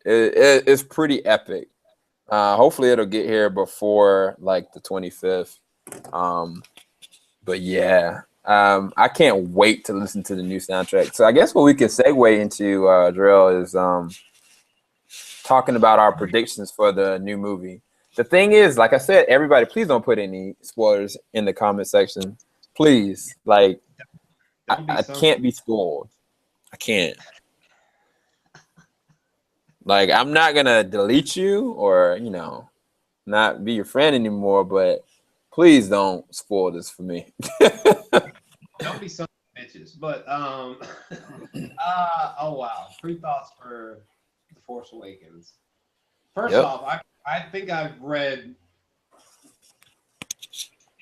it's pretty epic. Hopefully it'll get here before like the 25th. But yeah, I can't wait to listen to the new soundtrack. So I guess what we can segue into, Jor-El, is talking about our predictions for the new movie. The thing is, like I said, everybody, please don't put any spoilers in the comment section. Please, like, I can't be spoiled. I can't. Like, I'm not gonna delete you or not be your friend anymore, but please don't spoil this for me. Don't be some bitches. But oh wow, three thoughts for The Force Awakens. First off, I think I've read,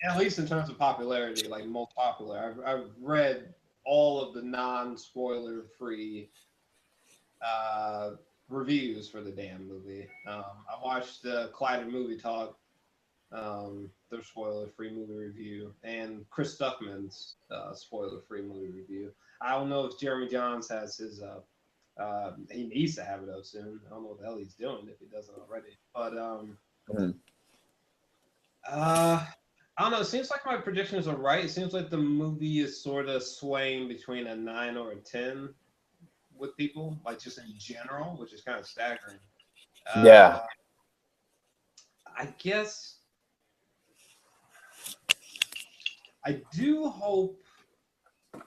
at least in terms of popularity, like most popular, I've read all of the non-spoiler free reviews for the damn movie. I watched Collider Movie Talk, their spoiler-free movie review, and Chris Stuckman's spoiler-free movie review. I don't know if Jeremy Johns has his. He needs to have it up soon. I don't know what the hell he's doing if he doesn't already. But I don't know. It seems like my predictions are right. It seems like the movie is sort of swaying between a 9 or a 10 with people, like just in general, which is kind of staggering. Yeah. I guess I do hope. I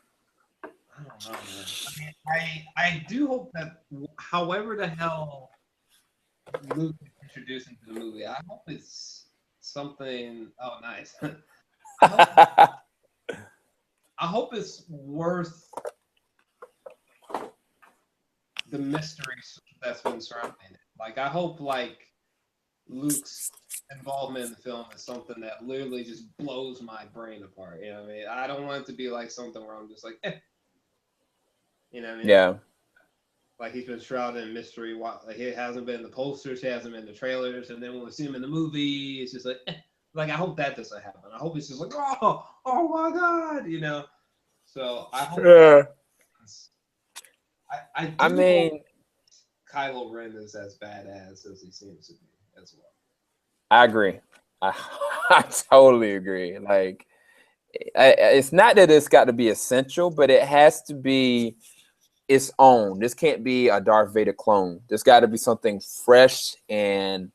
don't know, man. I mean, I do hope that however the hell Luke is introduced into the movie, I hope it's something. Oh, nice. I hope it's worth the mystery that's been surrounding it. Like, I hope like Luke's involvement in the film is something that literally just blows my brain apart. You know what I mean? I don't want it to be like something where I'm just like, eh. You know what I mean? Yeah. Like he's been shrouded in mystery. Like it hasn't been in the posters, it hasn't been in the trailers, and then when we see him in the movie, it's just like, eh. Like I hope that doesn't happen. I hope it's just like, oh my god, So I hope. Yeah. I mean, Kylo Ren is as badass as he seems to be as well. I agree. I totally agree. Like, it's not that it's got to be essential, but it has to be its own. This can't be a Darth Vader clone. There's got to be something fresh and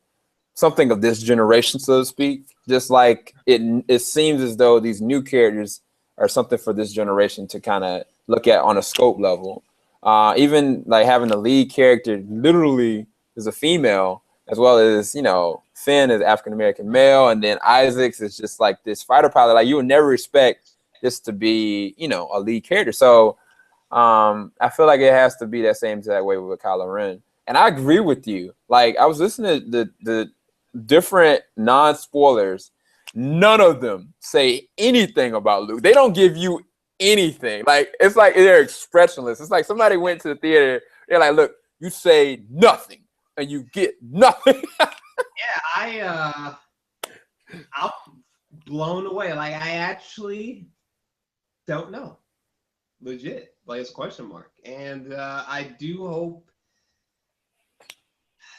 something of this generation, so to speak. Just like it seems as though these new characters are something for this generation to kind of look at on a scope level. Even like having the lead character literally is a female, as well as Finn is African American male, and then Isaacs is just like this fighter pilot. Like you would never expect this to be a lead character. So I feel like it has to be that same exact way with Kylo Ren. And I agree with you. Like I was listening to the different non-spoilers. None of them say anything about Luke. They don't give you anything. Like it's like they're expressionless. It's like somebody went to the theater. They're like, look, you say nothing and you get nothing. Yeah, I'm blown away. Like I actually don't know. Legit. Like it's a question mark. And I do hope,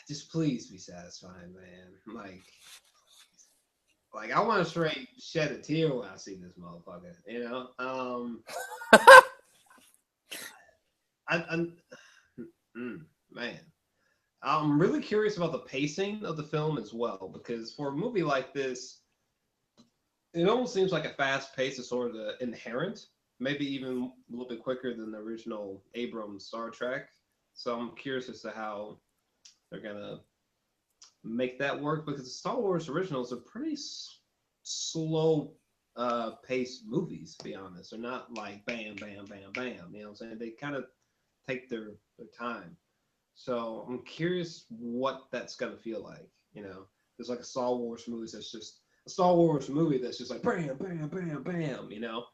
just please be satisfying, man. Like I want to straight shed a tear when I see this motherfucker, man. I'm really curious about the pacing of the film as well, because for a movie like this, it almost seems like a fast pace is sort of inherent, maybe even a little bit quicker than the original Abrams Star Trek. So I'm curious as to how they're gonna make that work, because the Star Wars originals are pretty slow paced movies, to be honest. They're not like bam, bam, bam, bam. You know what I'm saying? They kind of take their time. So I'm curious what that's gonna feel like. You know, there's like a Star Wars movie that's just a Star Wars movie that's just like bam, bam, bam, bam. You know.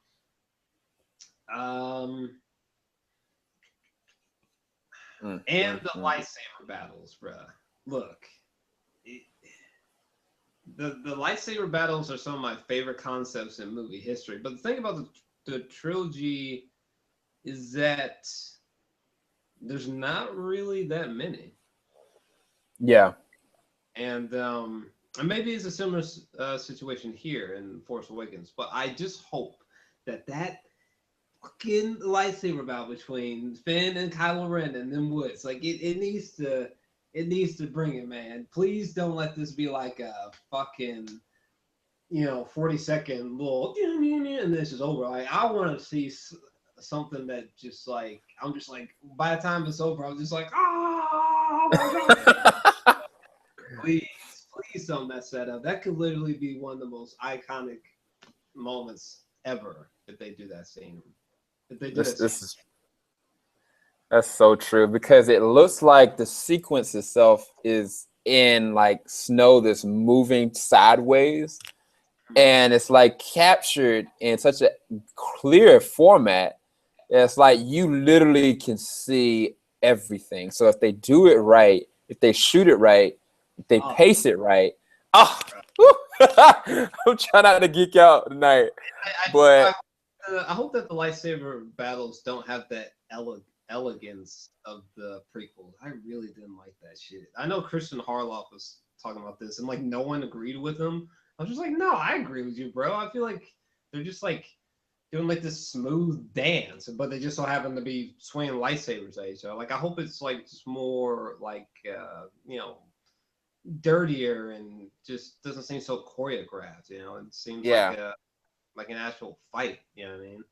And the lightsaber battles, bruh. Look, the lightsaber battles are some of my favorite concepts in movie history. But the thing about the trilogy is that there's not really that many. Yeah. And maybe it's a similar situation here in Force Awakens, but I just hope that fucking lightsaber battle between Finn and Kylo Ren and them Woods, like it needs to bring it, man. Please don't let this be like a fucking 40-second little and this is over. Like I want to see something that just like I'm just like by the time it's over, I'm just like oh my god. Please don't mess that up. That could literally be one of the most iconic moments ever if they do that scene. If they do that's so true, because it looks like the sequence itself is in like snow that's moving sideways, and it's like captured in such a clear format. It's like you literally can see everything. So if they do it right, if they shoot it right, if they pace it right, I'm trying not to geek out tonight. I hope that the lightsaber battles don't have that elegance of the prequels. I really didn't like that shit. I know Christian Harloff was talking about this, and like no one agreed with him. I was just like, no, I agree with you, bro. I feel like they're just like doing like this smooth dance, but they just so happen to be swinging lightsabers at each other. Like I hope it's like just more like dirtier and just doesn't seem so choreographed. It seems like an actual fight. You know what I mean?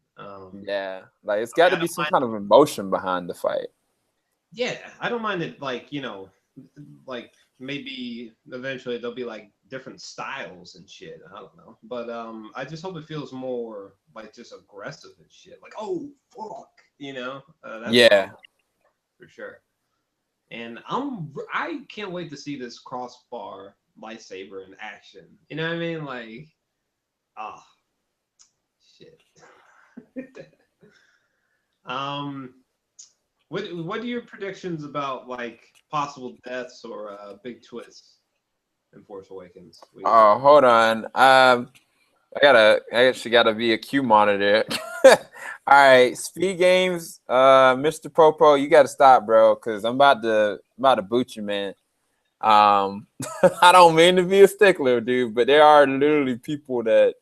Yeah, like it's got to be some kind of emotion behind the fight. Yeah, I don't mind it. Like like maybe eventually there'll be like different styles and shit. I don't know, but I just hope it feels more like just aggressive and shit. Like oh fuck, that's for sure. And I can't wait to see this crossbar lightsaber in action. You know what I mean? Like, shit. What are your predictions about like possible deaths or big twists in Force Awakens? Oh, hold on. I actually gotta be a Q monitor. All right, Speed Games, Mr. Popo, you gotta stop, bro, because I'm about to boot you, man. I don't mean to be a stickler, dude, but there are literally people that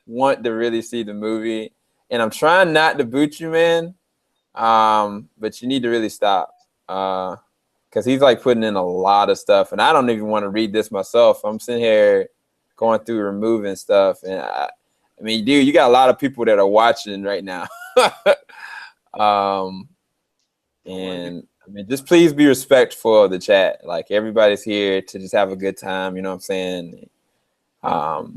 want to really see the movie, and I'm trying not to boot you, man. But you need to really stop, because he's like putting in a lot of stuff, and I don't even want to read this myself. I'm sitting here going through removing stuff, and I mean, dude, you got a lot of people that are watching right now. And I mean, just please be respectful of the chat. Like everybody's here to just have a good time. You know what I'm saying?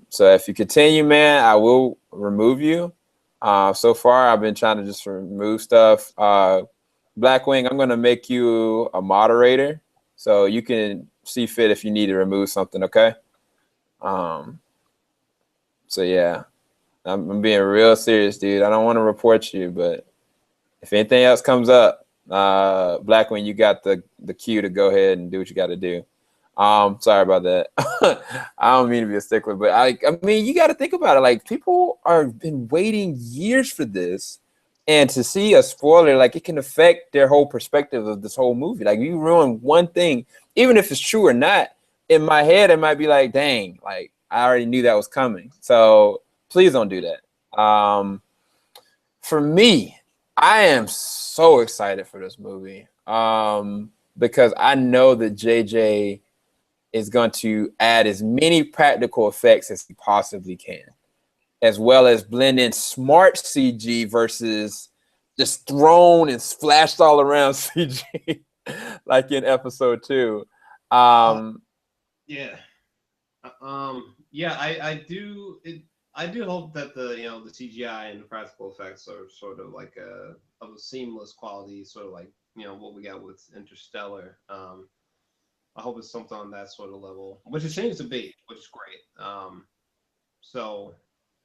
So if you continue, man, I will remove you. So far, I've been trying to just remove stuff. Blackwing, I'm going to make you a moderator so you can see fit if you need to remove something, okay? So, yeah, I'm being real serious, dude. I don't want to report you, but if anything else comes up, Blackwing, you got the cue to go ahead and do what you got to do. Sorry about that. I don't mean to be a stickler, but I mean, you got to think about it. Like, people are been waiting years for this, and to see a spoiler, like, it can affect their whole perspective of this whole movie. Like, you ruin one thing, even if it's true or not. In my head, it might be like, dang, like I already knew that was coming. So please don't do that. For me, I am so excited for this movie. because I know that JJ is going to add as many practical effects as he possibly can, as well as blend in smart CG versus just thrown and splashed all around CG, like in episode 2. Yeah. Yeah, I do hope that the the CGI and the practical effects are sort of like of a seamless quality, sort of like what we got with Interstellar. I hope it's something on that sort of level, which it seems to be, which is great. So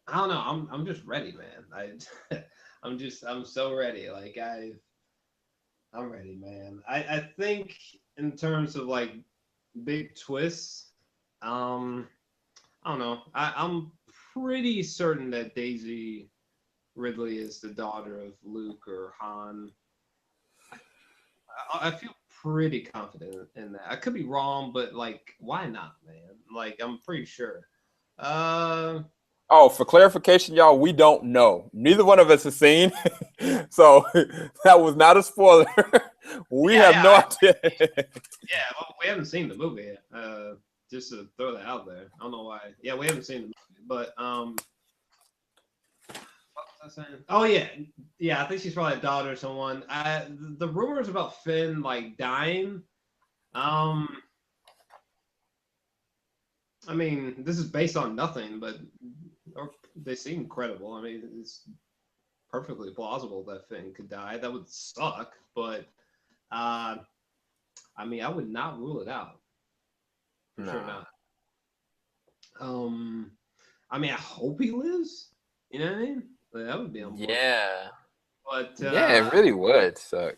I don't know. I'm just ready, man. I'm so ready. Like I'm ready, man. I think in terms of like big twists, I don't know. I'm pretty certain that Daisy Ridley is the daughter of Luke or Han. I feel pretty confident in that. I could be wrong, but like, why not, man? Like, I'm pretty sure. Oh, for clarification, y'all, we don't know. Neither one of us has seen, so that was not a spoiler. We have no idea. Yeah, well, we haven't seen the movie yet. Just to throw that out there. I don't know why. Yeah, we haven't seen the movie, but what was I saying? Oh yeah. I think she's probably a daughter of someone. The rumors about Finn like dying. I mean, this is based on nothing, but they seem credible. I mean, it's perfectly plausible that Finn could die. That would suck, but I mean, I would not rule it out. For sure not. I mean, I hope he lives. You know what I mean? Like, that would be unfortunate. Yeah. But yeah, it really would suck.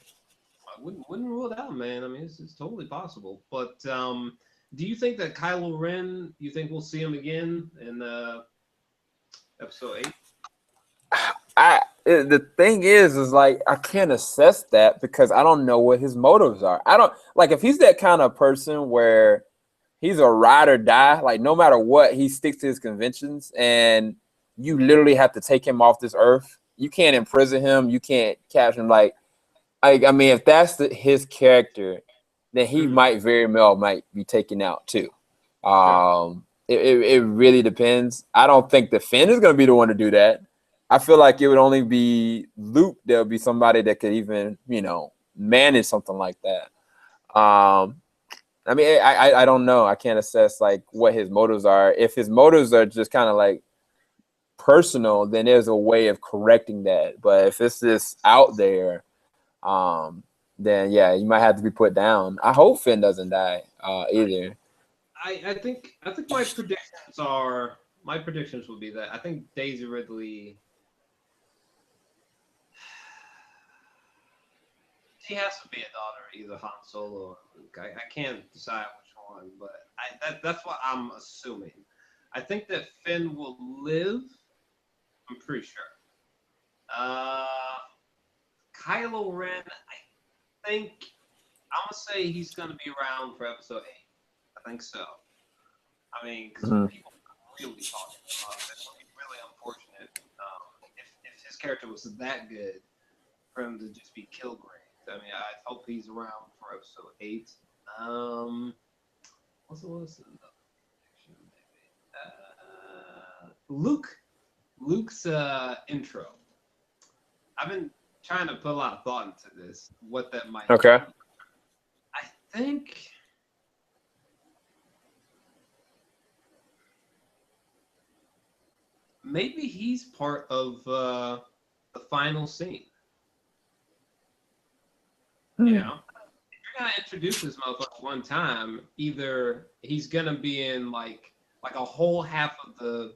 I wouldn't rule it out, man. I mean, it's totally possible. But do you think that Kylo Ren? You think we'll see him again in episode 8? The thing is like I can't assess that because I don't know what his motives are. I don't like if he's that kind of person where he's a ride or die, like no matter what, he sticks to his conventions, and you literally have to take him off this earth. You can't imprison him. You can't capture him. Like I mean, if that's his character, then he might very well might be taken out too. It really depends. I don't think the Finn is going to be the one to do that. I feel like it would only be Luke. There'll be somebody that could even, manage something like that. I mean, I don't know. I can't assess like what his motives are. If his motives are just kind of like personal, then there's a way of correcting that. But if it's just out there, then yeah, you might have to be put down. I hope Finn doesn't die either. I think my predictions will be that I think Daisy Ridley. She has to be a daughter of either Han Solo or Luke. I can't decide which one, but that's what I'm assuming. I think that Finn will live. I'm pretty sure. Kylo Ren, I think I'm gonna say he's gonna be around for episode 8. I think so. I mean, because people are really talking about it. That's gonna be really unfortunate if his character was that good for him to just be killed. I mean, I hope he's around for episode 8. What's another prediction? Maybe Luke's intro. I've been trying to put a lot of thought into this. What that might. Okay. Be. I think. Maybe he's part of the final scene. You know, if you're gonna introduce this motherfucker one time, either he's gonna be in like a whole half of the,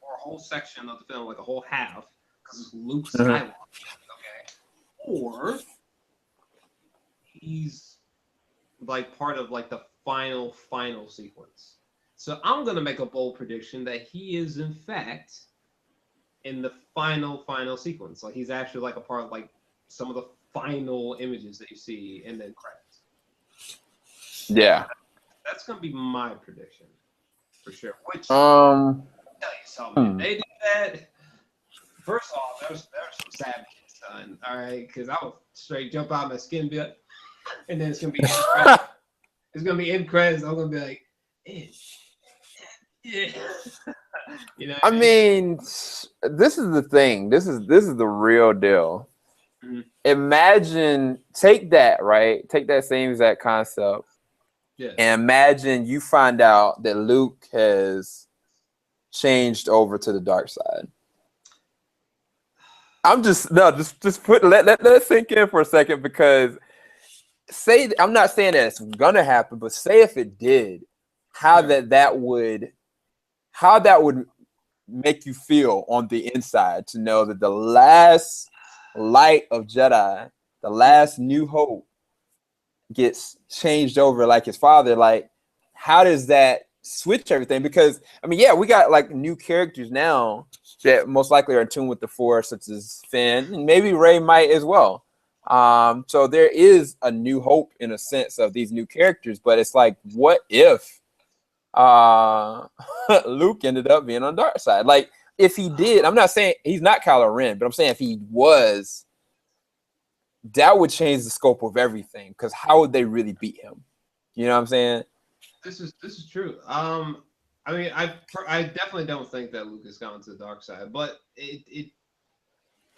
or a whole section of the film, like a whole half, because it's Luke Skywalker, okay, or he's like part of like the final sequence. So I'm gonna make a bold prediction that he is in fact in the final sequence. Like he's actually like a part of like some of the final images that you see and then credits. Yeah. That's gonna be my prediction for sure. Which I'll tell you something. They did that. First off, there's some savages, son. All right, because I would straight jump out of my skin and be like, And then it's gonna be end credits. It's gonna be end credits. I'm gonna be like, yeah. You know what I mean, this is the thing. This is the real deal. Mm-hmm. Imagine, take that, right? Take that same exact concept. Yeah. And imagine you find out that Luke has changed over to the dark side. I'm just put let it sink in for a second, because I'm not saying that it's gonna happen, but say if it did, how that would make you feel on the inside to know that the last light of Jedi, the last New Hope, gets changed over like his father. Like, how does that switch everything? Because I mean, yeah, we got like new characters now that most likely are in tune with the Force, such as Finn, and maybe Rey might as well. So there is a new hope in a sense of these new characters, but it's like, what if Luke ended up being on the dark side? Like, if he did, I'm not saying he's not Kylo Ren, but I'm saying if he was, that would change the scope of everything. Because how would they really beat him? You know what I'm saying? This is true. I mean, I definitely don't think that Luke has gone to the dark side, but it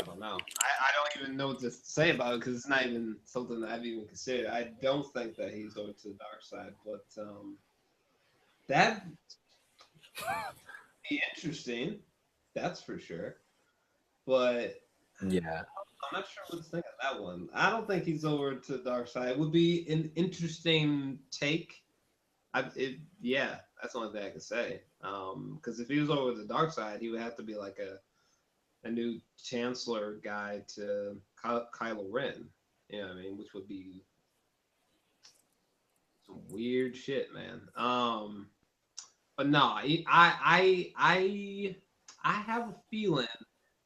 I don't know. I don't even know what to say about it, because it's not even something that I've even considered. I don't think that he's going to the dark side, but that be interesting. That's for sure. But Yeah. I'm not sure what to think of that one. I don't think he's over to the dark side. It would be an interesting take. Yeah, that's the only thing I can say. Because if he was over the dark side, he would have to be like a new Chancellor guy to Kylo Ren. You know what I mean? Which would be some weird shit, man. But no, I have a feeling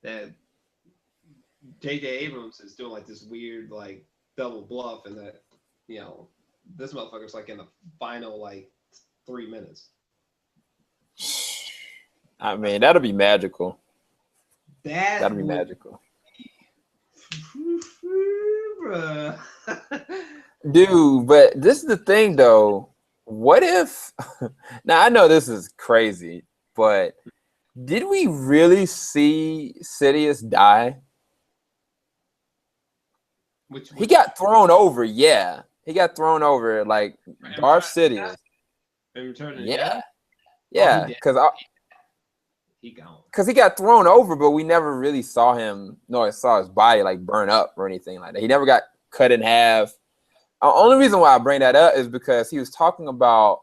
that J.J. Abrams is doing like this weird like double bluff, and that this motherfucker's like in the final like 3 minutes. I mean, that'll be magical. That'll be magical. Dude, but this is the thing though. What if now I know this is crazy, but did we really see Sidious die? He got thrown over, yeah. He got thrown over like Darth Sidious. Yeah. Yeah, because he got thrown over, but we never really saw him, nor saw his body like burn up or anything like that. He never got cut in half. The only reason why I bring that up is because he was talking about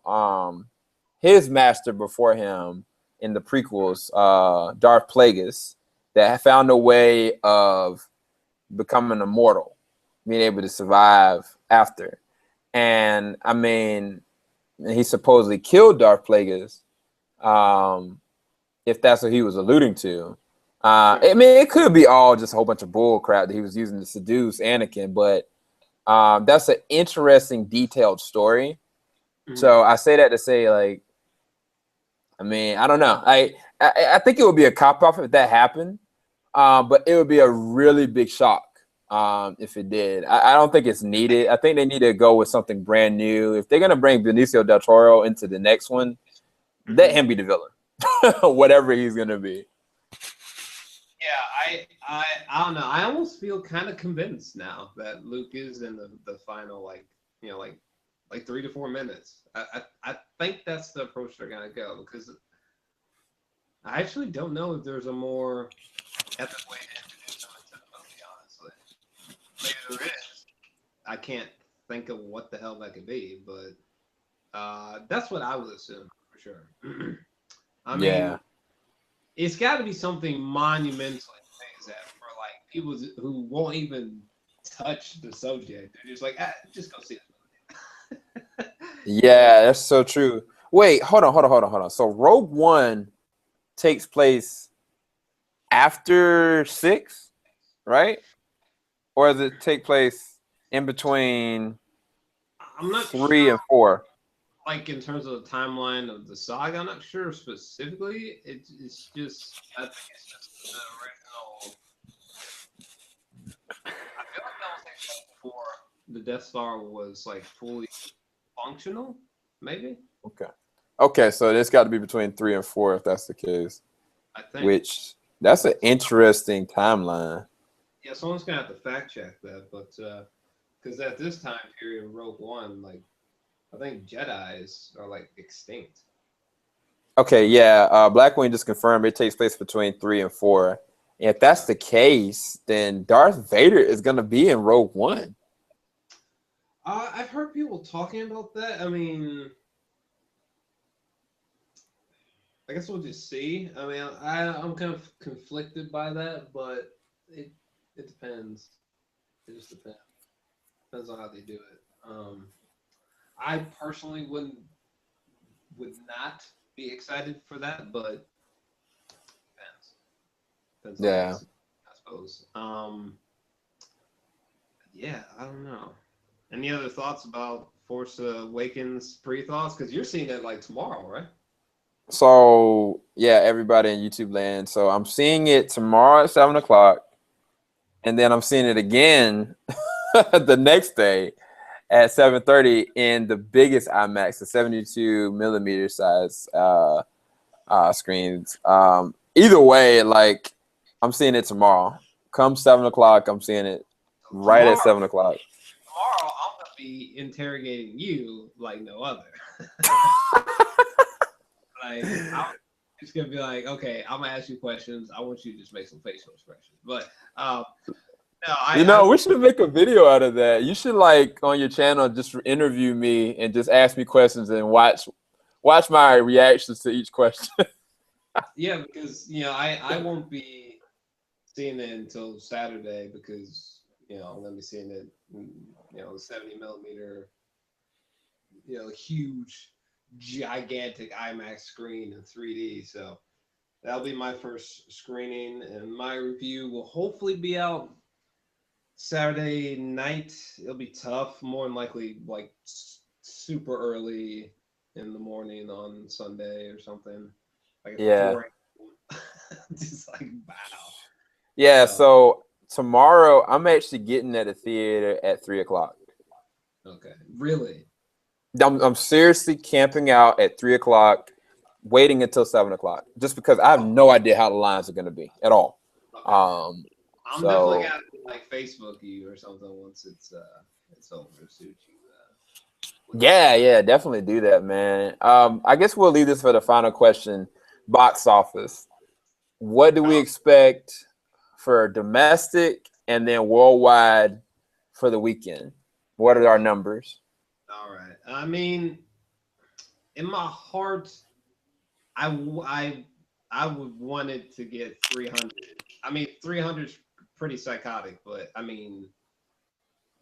his master before him in the prequels, Darth Plagueis, that found a way of becoming immortal, being able to survive after. And I mean, he supposedly killed Darth Plagueis, if that's what he was alluding to. I mean, it could be all just a whole bunch of bull crap that he was using to seduce Anakin, but that's an interesting, detailed story. Mm-hmm. So I say that to say, like, I mean, I don't know. I think it would be a cop-off if that happened, but it would be a really big shock if it did. I don't think it's needed. I think they need to go with something brand new. If they're going to bring Benicio del Toro into the next one, let him be the villain, whatever he's going to be. Yeah, I don't know. I almost feel kind of convinced now that Luke is in the final, like 3 to 4 minutes. I think that's the approach they're gonna go, because I actually don't know if there's a more epic way to introduce him into the movie, honestly. Maybe there is. I can't think of what the hell that could be, but that's what I would assume for sure. I mean, it's got to be something monumental that for like people who won't even touch the subject. They're just like, just go see it. Yeah, that's so true. Wait, hold on. So Rogue One takes place after 6, right? Or does it take place in between I'm not 3 and 4? Like in terms of the timeline of the saga, I'm not sure specifically. It's just, I think it's just the original. I feel like that was actually before the Death Star was like fully functional, maybe. Okay, so it's got to be between 3 and 4 if that's the case. I think. Which that's an interesting timeline. Yeah, someone's gonna have to fact check that, but because at this time period, Rogue One, like I think Jedi's are like extinct. Okay, yeah. Blackwing just confirmed it takes place between 3 and 4. And if that's the case, then Darth Vader is gonna be in Rogue One. I've heard people talking about that. I mean, I guess we'll just see. I mean, I'm kind of conflicted by that, but it depends. It just depends. Depends on how they do it. I personally would not be excited for that, but depends. Yeah. I suppose. Yeah, I don't know. Any other thoughts about Force Awakens pre-thoughts? Because you're seeing it like tomorrow, right? So yeah, everybody in YouTube land. So I'm seeing it tomorrow at 7 o'clock, and then I'm seeing it again the next day at 7:30 in the biggest IMAX, the 72 millimeter size screens. Either way, like I'm seeing it tomorrow. Come 7 o'clock, I'm seeing it right at 7 o'clock. Tomorrow, I'm gonna be interrogating you like no other. Like, I'm just gonna be like, okay, I'm gonna ask you questions. I want you to just make some facial expressions. But no, we should make a video out of that. You should like on your channel just interview me and just ask me questions and watch my reactions to each question. Yeah, because I won't be seeing it until Saturday because I'm gonna be seeing it, the 70 millimeter, huge, gigantic IMAX screen in 3D. So that'll be my first screening, and my review will hopefully be out Saturday night. It'll be tough, more than likely like super early in the morning on Sunday or something. Like Yeah. just like wow. Yeah, so tomorrow I'm actually getting at a theater at 3 o'clock. Okay, really? I'm seriously camping out at 3 o'clock, waiting until 7 o'clock, just because I have no idea how the lines are going to be at all. Okay. I'm definitely gonna like Facebook you or something once it's over. Suit you. Yeah, definitely do that, man. I guess we'll leave this for the final question. Box office. What do we expect for domestic and then worldwide for the weekend? What are our numbers? All right. I mean, in my heart, I would want it to get 300. I mean, 300 is pretty psychotic, but I mean,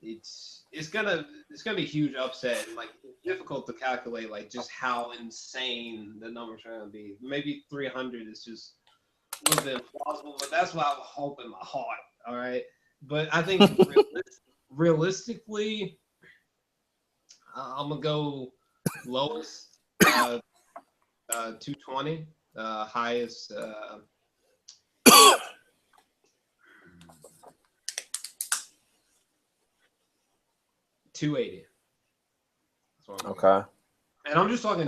it's gonna be a huge upset. And, like, it's difficult to calculate like just how insane the numbers are gonna be. Maybe 300 is just a little bit implausible, but that's what I hope in my heart. All right, but I think realistically, I'm gonna go lowest 220, highest 280. Okay. And I'm just talking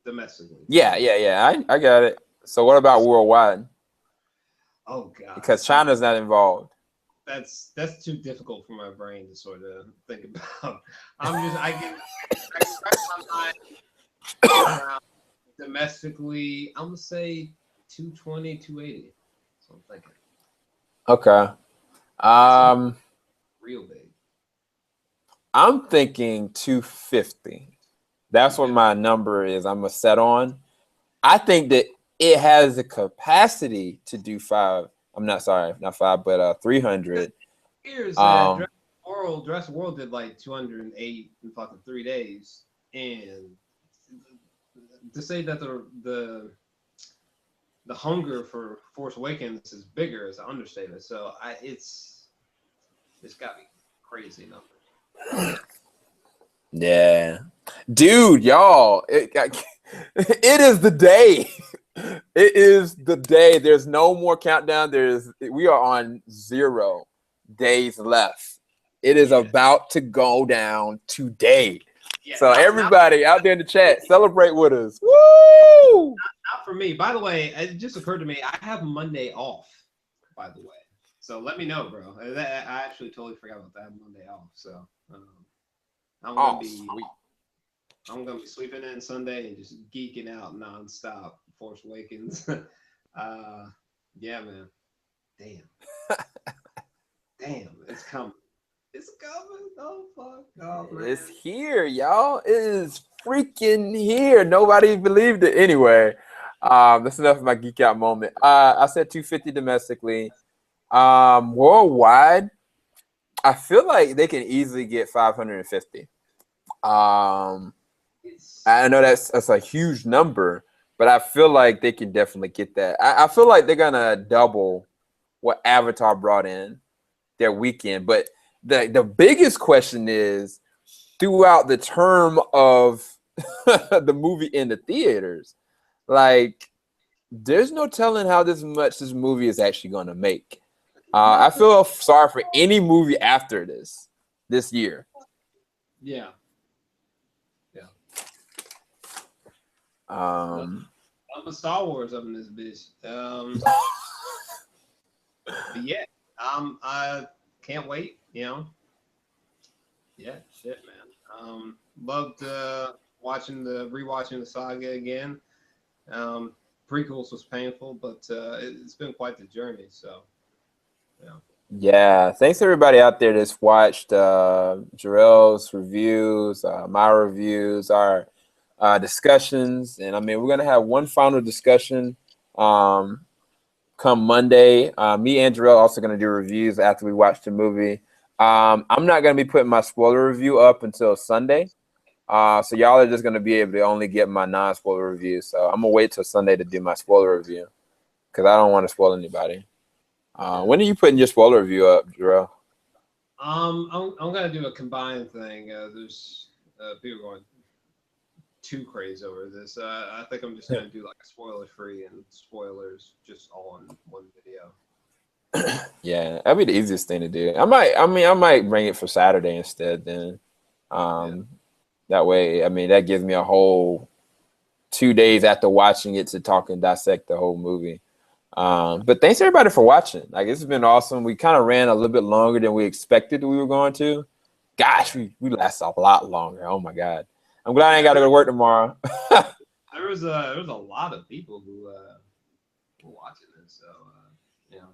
domestically. Yeah. I got it. So what about worldwide? Oh god. Because China's not involved. That's too difficult for my brain to sort of think about. I can scratch my mind around domestically. I'm gonna say 220, 280. So I'm thinking. Okay. Real big. I'm thinking 250. That's what my number is. I'm gonna set on. I think that it has the capacity to do 5. I'm not 5, but 300. Here's that Jurassic World did like 208 in fucking 3 days, and to say that the hunger for Force Awakens is bigger is an understatement. So it's got me crazy numbers. Yeah, dude, y'all, it is the day. It is the day. There's no more countdown. We are on 0 days left It is about to go down today. Yeah, so everybody out there in the chat, celebrate with us. Woo! Not for me. By the way, it just occurred to me, I have Monday off, by the way. So let me know, bro. I actually totally forgot about that. I have Monday off. So I'm gonna be sleeping in Sunday and just geeking out nonstop. Force Awakens. Yeah, man. Damn. Damn, it's coming. It's coming. Oh fuck. Oh man. It's here, y'all. It is freaking here. Nobody believed it. Anyway, that's enough of my geek out moment. I said 250 domestically. Worldwide, I feel like they can easily get 550. I know that's a huge number, but I feel like they can definitely get that. I feel like they're gonna double what Avatar brought in their weekend. But the biggest question is, throughout the term of the movie in the theaters, like, there's no telling how this movie is actually gonna make. I feel sorry for any movie after this year. Yeah. I'm a Star Wars up in this bitch. But yeah, I can't wait. You know. Yeah, shit, man. Loved rewatching the saga again. Prequels was painful, but it's been quite the journey. So, yeah. Yeah, thanks everybody out there that's watched Jor-Els reviews, my reviews, our discussions, and I mean we're gonna have one final discussion come Monday. Me and Jor-El also gonna do reviews after we watch the movie. I'm not gonna be putting my spoiler review up until Sunday, so y'all are just gonna be able to only get my non-spoiler review. So I'm gonna wait till Sunday to do my spoiler review because I don't want to spoil anybody. When are you putting your spoiler review up, Jor-El? I'm gonna do a combined thing. There's people going too crazy over this. I think I'm just gonna do like a spoiler free and spoilers just all in one video. Yeah, that'd be the easiest thing to do. I might bring it for Saturday instead. Then, that way, I mean, that gives me a whole 2 days after watching it to talk and dissect the whole movie. But thanks everybody for watching. Like, this has been awesome. We kind of ran a little bit longer than we expected we were going to. Gosh, we lasted a lot longer. Oh my god. I'm glad I ain't got to go to work tomorrow. there was a lot of people who were watching this, so you know,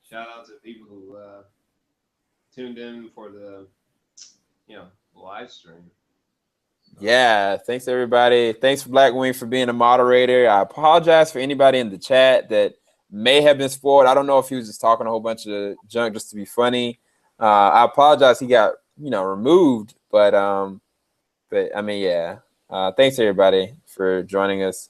shout out to people who tuned in for the live stream. Yeah, thanks everybody. Thanks for Blackwing for being a moderator. I apologize for anybody in the chat that may have been spoiled. I don't know if he was just talking a whole bunch of junk just to be funny. I apologize he got removed, but I mean, yeah. Thanks everybody for joining us.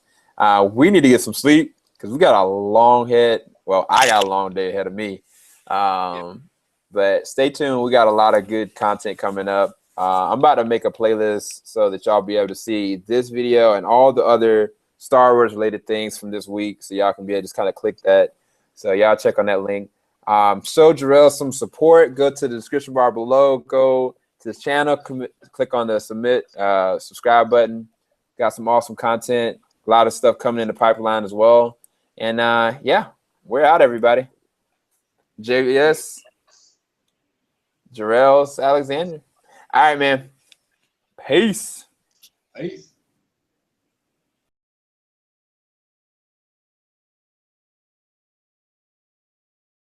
We need to get some sleep because we got a long head. Well, I got a long day ahead of me. But stay tuned. We got a lot of good content coming up. I'm about to make a playlist so that y'all be able to see this video and all the other Star Wars related things from this week. So y'all can be able to just kind of click that. So y'all check on that link. Show Jor-El some support. Go to the description bar below. Go to his channel. Click on the subscribe button. Got some awesome content. A lot of stuff coming in the pipeline as well. And yeah, we're out, everybody. JVS, Jor-Els Alexandria. All right, man. Peace. Peace.